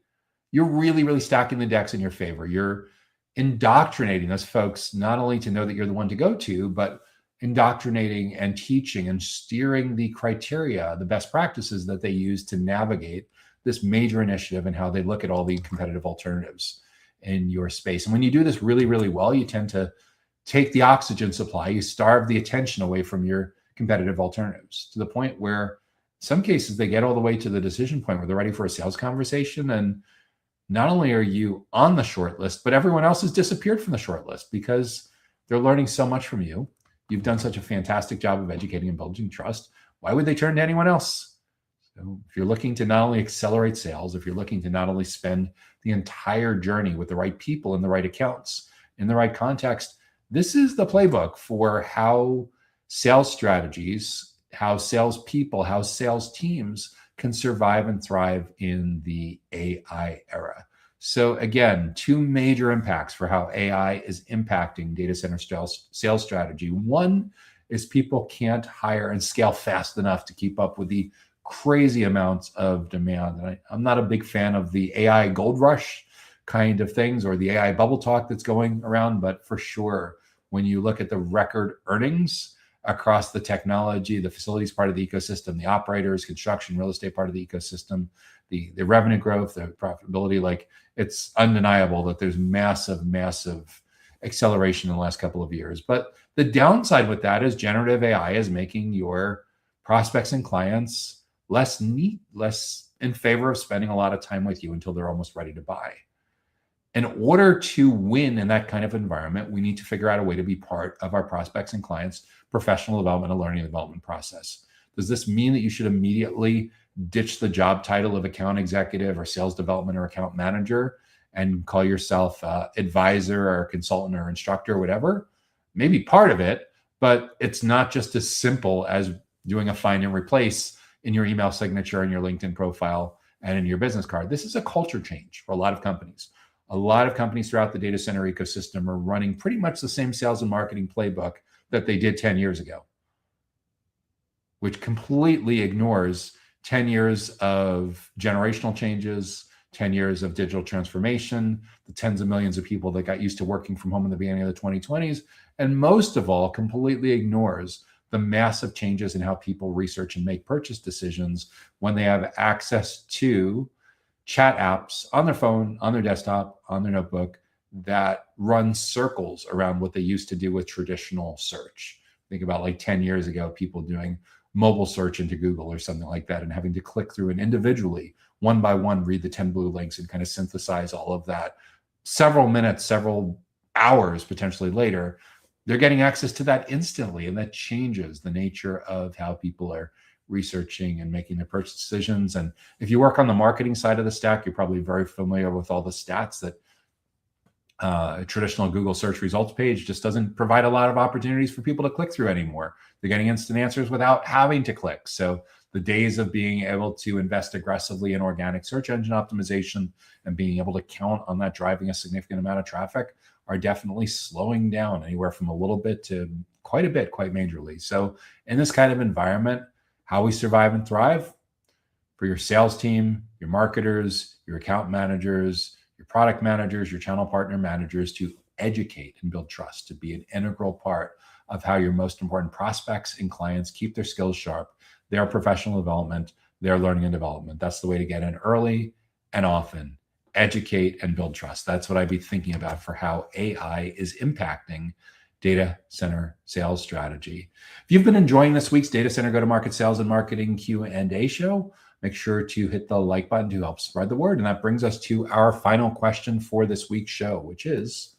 You're really, really stacking the decks in your favor. You're indoctrinating those folks not only to know that you're the one to go to, but indoctrinating and teaching and steering the criteria, the best practices that they use to navigate this major initiative and how they look at all the competitive alternatives in your space. And when you do this really, really well, you tend to take the oxygen supply, you starve the attention away from your competitive alternatives to the point where in some cases they get all the way to the decision point where they're ready for a sales conversation. And not only are you on the short list, but everyone else has disappeared from the short list because they're learning so much from you. You've done such a fantastic job of educating and building trust. Why would they turn to anyone else? So if you're looking to not only accelerate sales, if you're looking to not only spend the entire journey with the right people in the right accounts, in the right context, this is the playbook for how sales strategies, how sales people, how sales teams can survive and thrive in the AI era. So again, two major impacts for how AI is impacting data center sales strategy. One is people can't hire and scale fast enough to keep up with the crazy amounts of demand. And I'm not a big fan of the AI gold rush kind of things or the AI bubble talk that's going around, but for sure, when you look at the record earnings across the technology, the facilities part of the ecosystem, the operators, construction, real estate part of the ecosystem, the revenue growth, the profitability, like it's undeniable that there's massive acceleration in the last couple of years. But the downside with that is generative AI is making your prospects and clients less in favor of spending a lot of time with you until they're almost ready to buy. In order to win in that kind of environment, we need to figure out a way to be part of our prospects and clients' professional development and learning and development process. Does this mean that you should immediately ditch the job title of account executive or sales development or account manager and call yourself advisor or consultant or instructor or whatever? Maybe part of it, but it's not just as simple as doing a find and replace in your email signature and your LinkedIn profile and in your business card. This is a culture change for a lot of companies. A lot of companies throughout the data center ecosystem are running pretty much the same sales and marketing playbook that they did 10 years ago, which completely ignores 10 years of generational changes, 10 years of digital transformation, the tens of millions of people that got used to working from home in the beginning of the 2020s, and most of all, completely ignores the massive changes in how people research and make purchase decisions when they have access to chat apps on their phone, on their desktop, on their notebook that run circles around what they used to do with traditional search. Think about like 10 years ago, people doing mobile search into Google or something like that and having to click through and individually, one by one, read the 10 blue links and kind of synthesize all of that. Several minutes, several hours potentially later, they're getting access to that instantly. And that changes the nature of how people are researching and making their purchase decisions. And if you work on the marketing side of the stack, you're probably very familiar with all the stats that a traditional Google search results page just doesn't provide a lot of opportunities for people to click through anymore. They're getting instant answers without having to click. So the days of being able to invest aggressively in organic search engine optimization and being able to count on that driving a significant amount of traffic are definitely slowing down, anywhere from a little bit to quite a bit, quite majorly. So in this kind of environment, how we survive and thrive for your sales team, your marketers, your account managers, your product managers, your channel partner managers to educate and build trust, to be an integral part of how your most important prospects and clients keep their skills sharp, their professional development, their learning and development. That's the way to get in early and often. Educate and build trust. That's what I'd be thinking about for how AI is impacting data center sales strategy. If you've been enjoying this week's Data Center Go-to-Market Sales and Marketing Q&A show, make sure to hit the like button to help spread the word. And that brings us to our final question for this week's show, which is,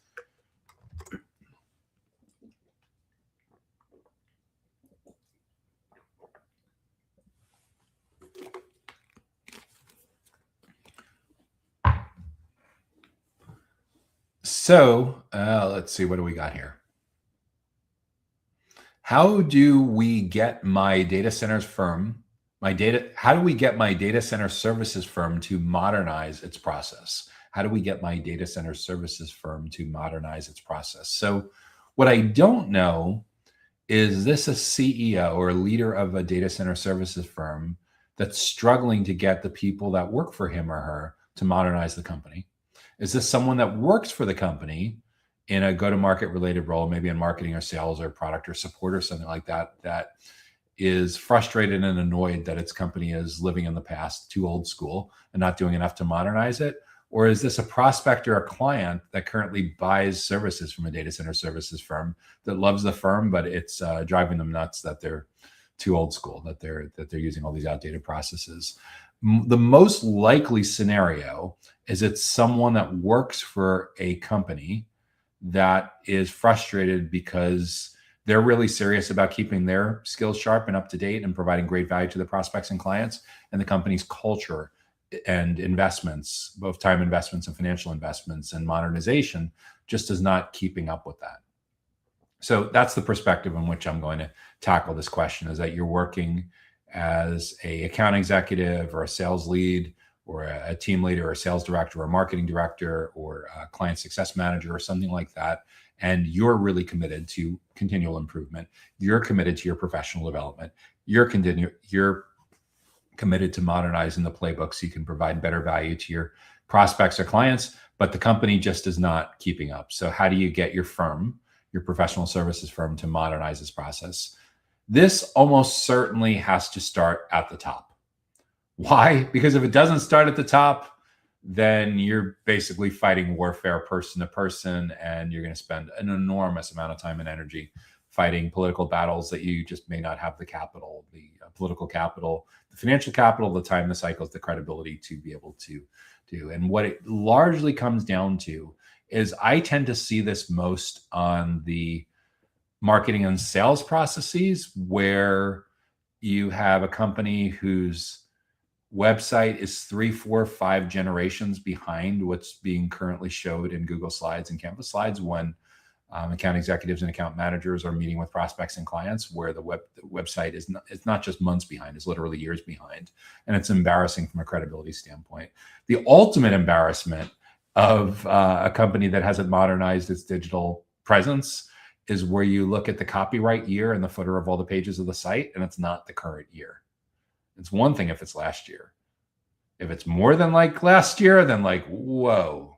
let's see, what do we got here? How do we get my data centers firm, how do we get my data center services firm to modernize its process? How do we get my data center services firm to modernize its process? So what I don't know is this a CEO or a leader of a data center services firm that's struggling to get the people that work for him or her to modernize the company? Is this someone that works for the company in a go-to-market related role, maybe in marketing or sales or product or support or something like that, that is frustrated and annoyed that its company is living in the past, too old school, and not doing enough to modernize it? Or is this a prospect or a client that currently buys services from a data center services firm that loves the firm, but it's driving them nuts that they're too old school, that they're using all these outdated processes? The most likely scenario is it's someone that works for a company that is frustrated because they're really serious about keeping their skills sharp and up to date and providing great value to the prospects and clients, and the company's culture and investments, both time investments and financial investments and modernization, just is not keeping up with that. So that's the perspective in which I'm going to tackle this question, is that you're working as a account executive or a sales lead or a team leader or a sales director or a marketing director or a client success manager or something like that. And you're really committed to continual improvement. You're committed to your professional development. You're committed to modernizing the playbook so you can provide better value to your prospects or clients, but the company just is not keeping up. So how do you get your firm, your professional services firm, to modernize this process? This almost certainly has to start at the top. Why? Because if it doesn't start at the top, then you're basically fighting warfare person to person, and you're going to spend an enormous amount of time and energy fighting political battles that you just may not have the capital, the political capital, the financial capital, the time, the cycles, the credibility to be able to do. And what it largely comes down to is I tend to see this most on the marketing and sales processes, where you have a company whose website is 3, 4, 5 generations behind what's being currently showed in Google Slides and Canvas slides when account executives and account managers are meeting with prospects and clients, where the website is it's not just months behind, it's literally years behind. And it's embarrassing from a credibility standpoint. The ultimate embarrassment of a company that hasn't modernized its digital presence is where you look at the copyright year in the footer of all the pages of the site, and it's not the current year. It's one thing if it's last year. If it's more than like last year, then like, whoa,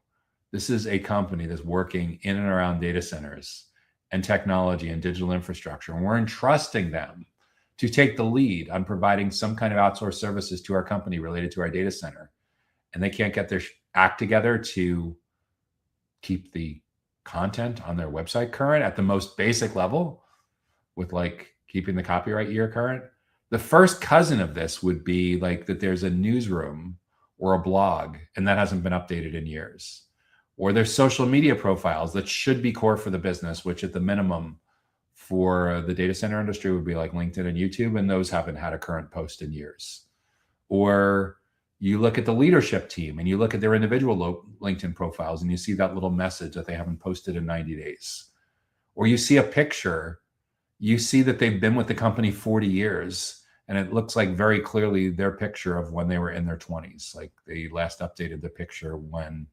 this is a company that's working in and around data centers and technology and digital infrastructure. And we're entrusting them to take the lead on providing some kind of outsourced services to our company related to our data center. And they can't get their act together to keep the content on their website current at the most basic level, with like keeping the copyright year current. The first cousin of this would be like that there's a newsroom or a blog and that hasn't been updated in years. Or there's social media profiles that should be core for the business, which at the minimum for the data center industry would be like LinkedIn and YouTube, and those haven't had a current post in years. Or you look at the leadership team and you look at their individual LinkedIn profiles and you see that little message that they haven't posted in 90 days. Or you see a picture, you see that they've been with the company 40 years, and it looks like very clearly their picture of when they were in their 20s. Like they last updated the picture when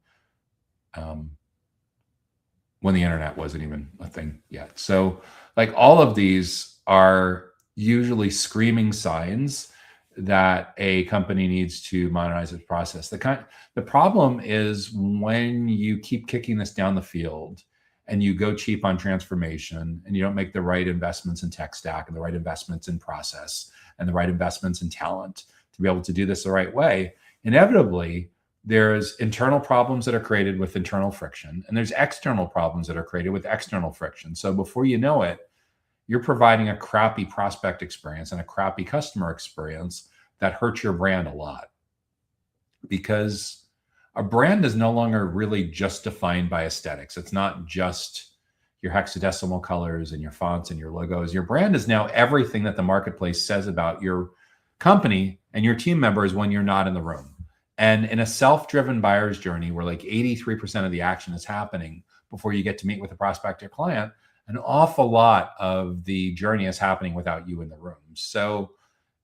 the internet wasn't even a thing yet. So like all of these are usually screaming signs that a company needs to modernize its process. The problem is when you keep kicking this down the field and you go cheap on transformation and you don't make the right investments in tech stack and the right investments in process and the right investments in talent to be able to do this the right way, inevitably there's internal problems that are created with internal friction, and there's external problems that are created with external friction. So before you know it, you're providing a crappy prospect experience and a crappy customer experience that hurts your brand a lot. Because a brand is no longer really just defined by aesthetics. It's not just your hexadecimal colors and your fonts and your logos. Your brand is now everything that the marketplace says about your company and your team members when you're not in the room. And in a self-driven buyer's journey where like 83% of the action is happening before you get to meet with a prospect or client, an awful lot of the journey is happening without you in the room. So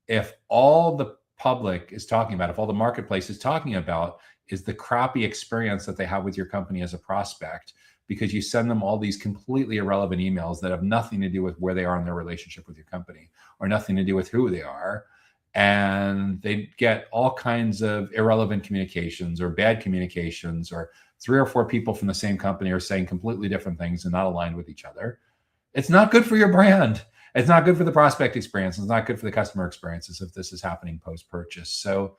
if all the public is talking about, if all the marketplace is talking about is the crappy experience that they have with your company as a prospect, because you send them all these completely irrelevant emails that have nothing to do with where they are in their relationship with your company or nothing to do with who they are. And they get all kinds of irrelevant communications or bad communications, or 3 or 4 people from the same company are saying completely different things and not aligned with each other. It's not good for your brand. It's not good for the prospect experience. It's not good for the customer experiences if this is happening post-purchase. So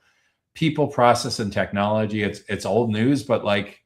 people, process, and technology, it's old news, but like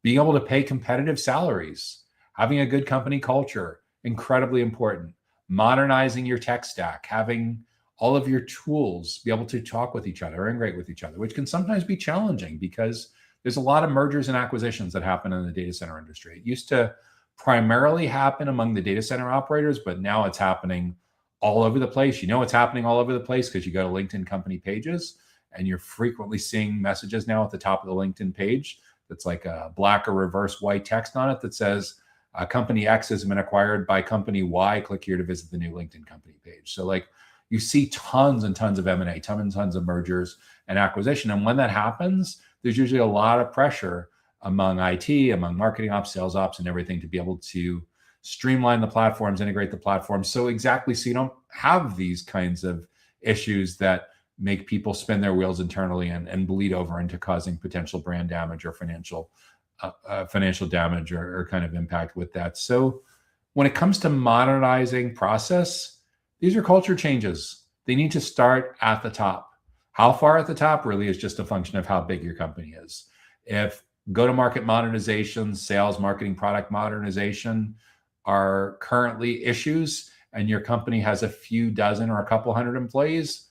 being able to pay competitive salaries, having a good company culture, incredibly important. Modernizing your tech stack, having all of your tools be able to talk with each other, integrate with each other, which can sometimes be challenging because there's a lot of mergers and acquisitions that happen in the data center industry. It used to primarily happen among the data center operators, but now it's happening all over the place. You know it's happening all over the place because you go to LinkedIn company pages and you're frequently seeing messages now at the top of the LinkedIn page that's like a black or reverse white text on it that says, company X has been acquired by company Y. Click here to visit the new LinkedIn company page. So like you see tons and tons of M&A, tons and tons of mergers and acquisition. And when that happens, there's usually a lot of pressure among IT, among marketing ops, sales ops, and everything to be able to streamline the platforms, integrate the platforms. So you don't have these kinds of issues that make people spin their wheels internally and bleed over into causing potential brand damage or financial damage or kind of impact with that. So when it comes to modernizing process, these are culture changes. They need to start at the top. How far at the top really is just a function of how big your company is. If go-to-market modernization, sales, marketing, product modernization are currently issues and your company has a few dozen or a couple hundred employees,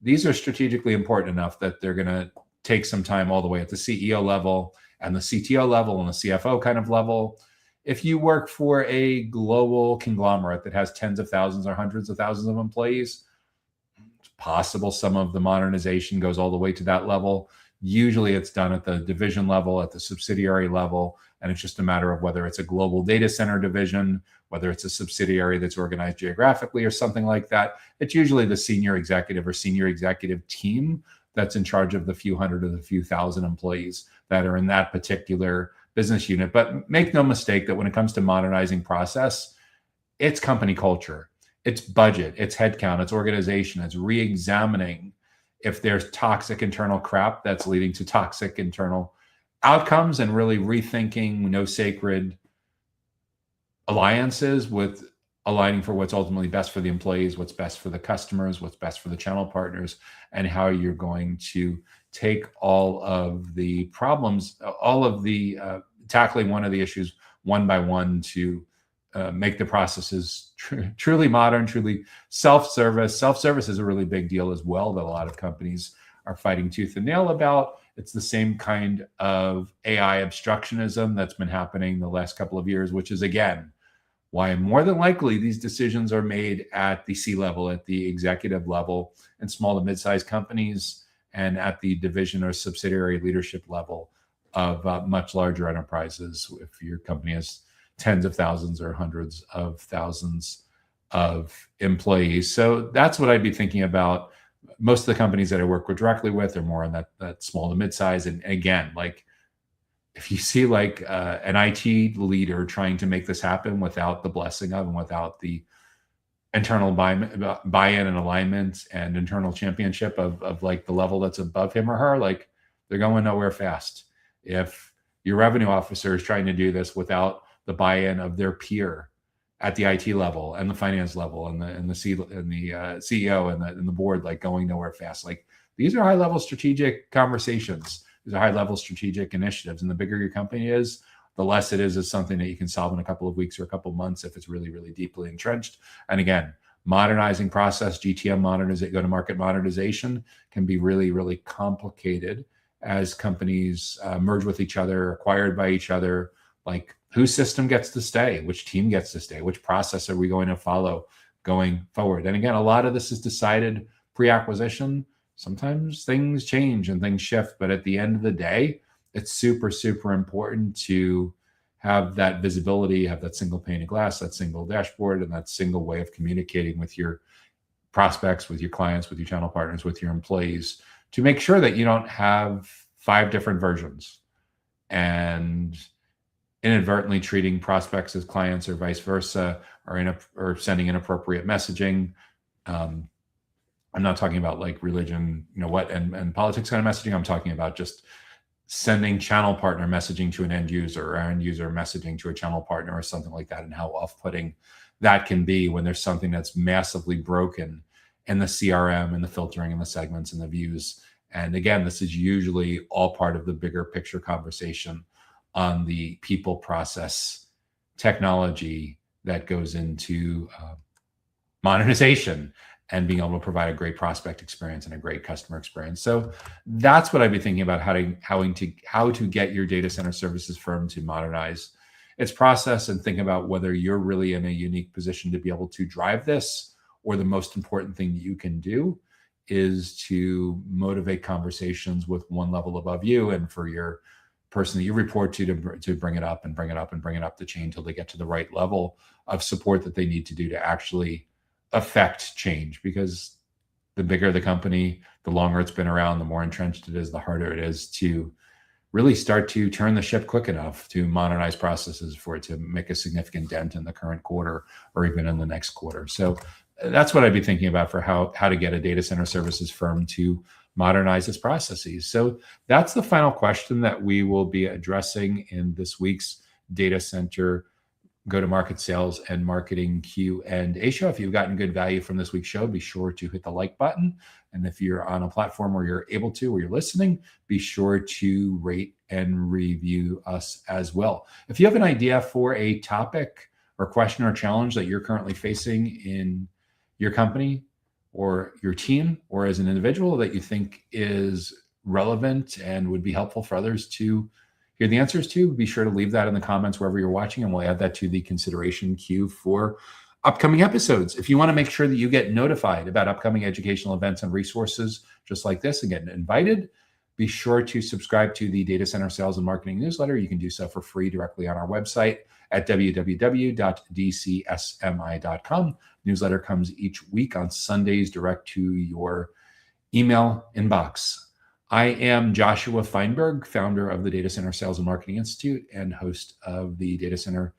these are strategically important enough that they're going to take some time all the way at the CEO level and the CTO level and the CFO kind of level. If you work for a global conglomerate that has tens of thousands or hundreds of thousands of employees, it's possible some of the modernization goes all the way to that level. Usually it's done at the division level, at the subsidiary level, and it's just a matter of whether it's a global data center division, whether it's a subsidiary that's organized geographically or something like that. It's usually the senior executive or senior executive team that's in charge of the few hundred or the few thousand employees that are in that particular business unit. But make no mistake that when it comes to modernizing process, it's company culture, it's budget, it's headcount, it's organization, it's re-examining if there's toxic internal crap that's leading to toxic internal outcomes and really rethinking no sacred alliances with aligning for what's ultimately best for the employees, what's best for the customers, what's best for the channel partners, and how you're going to take all of the problems, all of the tackling one of the issues one by one to make the processes truly modern, truly self-service. Self-service is a really big deal as well that a lot of companies are fighting tooth and nail about. It's the same kind of AI obstructionism that's been happening the last couple of years, which is, again, why more than likely these decisions are made at the C-level, at the executive level, in small to mid-sized companies, and at the division or subsidiary leadership level of much larger enterprises. If your company has tens of thousands or hundreds of thousands of employees. So that's what I'd be thinking about. Most of the companies that I work with directly with are more on that small to mid-size. And again, like if you see like an IT leader trying to make this happen without the blessing of and without the internal buy-in and alignment and internal championship of like the level that's above him or her, like they're going nowhere fast. If your revenue officer is trying to do this without the buy-in of their peer at the IT level and the finance level and the CEO and the board, like going nowhere fast. Like these are high-level strategic conversations. These are high-level strategic initiatives. And the bigger your company is, the less it is something that you can solve in a couple of weeks or a couple of months if it's really, really deeply entrenched. And again, modernizing process, GTM modernization, go-to-market modernization can be really, really complicated as companies merge with each other, acquired by each other. Like whose system gets to stay, which team gets to stay, which process are we going to follow going forward? And again, a lot of this is decided pre-acquisition. Sometimes things change and things shift, but at the end of the day, it's super, super important to have that visibility, have that single pane of glass, that single dashboard, and that single way of communicating with your prospects, with your clients, with your channel partners, with your employees, to make sure that you don't have 5 different versions. And inadvertently treating prospects as clients or vice versa, or sending inappropriate messaging. I'm not talking about like religion, and politics kind of messaging. I'm talking about just sending channel partner messaging to an end user, or end user messaging to a channel partner, or something like that, and how off-putting that can be when there's something that's massively broken in the CRM and the filtering and the segments and the views. And again, this is usually all part of the bigger picture conversation on the people, process, technology that goes into modernization and being able to provide a great prospect experience and a great customer experience. So that's what I've been thinking about, how to get your data center services firm to modernize its process, and think about whether you're really in a unique position to be able to drive this, or the most important thing that you can do is to motivate conversations with one level above you, and for your person that you report to bring it up and bring it up and bring it up the chain till they get to the right level of support that they need to do to actually affect change. Because the bigger the company, the longer it's been around, the more entrenched it is, the harder it is to really start to turn the ship quick enough to modernize processes for it to make a significant dent in the current quarter or even in the next quarter. So that's what I'd be thinking about for how to get a data center services firm to modernize its processes. So that's the final question that we will be addressing in this week's Data Center Go-to-Market Sales and Marketing Q&A show. If you've gotten good value from this week's show, be sure to hit the like button. And if you're on a platform where you're able to, or you're listening, be sure to rate and review us as well. If you have an idea for a topic or question or challenge that you're currently facing in your company or your team, or as an individual that you think is relevant and would be helpful for others to hear the answers to, be sure to leave that in the comments wherever you're watching, and we'll add that to the consideration queue for upcoming episodes. If you want to make sure that you get notified about upcoming educational events and resources just like this and get invited, be sure to subscribe to the Data Center Sales and Marketing newsletter. You can do so for free directly on our website at www.dcsmi.com. Newsletter comes each week on Sundays direct to your email inbox. I am Joshua Feinberg, founder of the Data Center Sales and Marketing Institute and host of the Data Center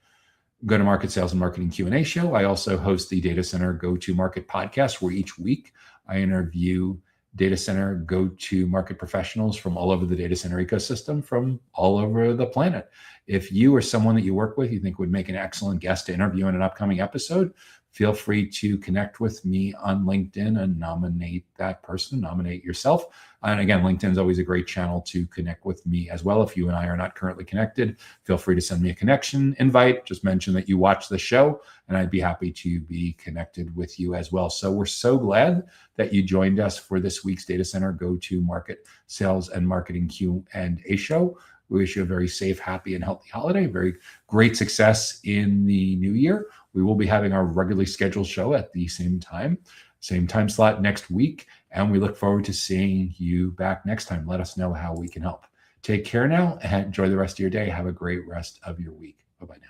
Go-to-Market Sales and Marketing Q&A show. I also host the Data Center Go-to-Market podcast, where each week I interview data center go-to-market professionals from all over the data center ecosystem, from all over the planet. If you or someone that you work with you think would make an excellent guest to interview in an upcoming episode, feel free to connect with me on LinkedIn and nominate that person, nominate yourself. And again, LinkedIn is always a great channel to connect with me as well. If you and I are not currently connected, feel free to send me a connection invite. Just mention that you watch the show, and I'd be happy to be connected with you as well. So we're so glad that you joined us for this week's Data Center Go-to-Market Sales and Marketing Q&A show. We wish you a very safe, happy, and healthy holiday. Very great success in the new year. We will be having our regularly scheduled show at the same time slot next week. And we look forward to seeing you back next time. Let us know how we can help. Take care now and enjoy the rest of your day. Have a great rest of your week. Bye-bye now.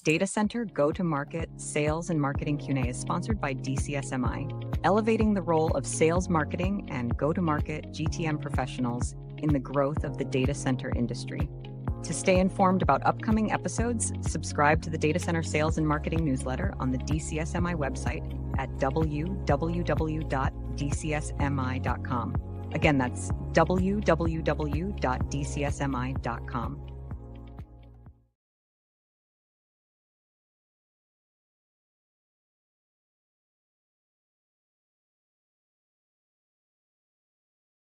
Data Center Go-to-Market Sales and Marketing Q&A is sponsored by DCSMI, elevating the role of sales, marketing, and go-to-market GTM professionals in the growth of the data center industry. To stay informed about upcoming episodes, subscribe to the Data Center Sales and Marketing newsletter on the DCSMI website at www.dcsmi.com. Again, that's www.dcsmi.com.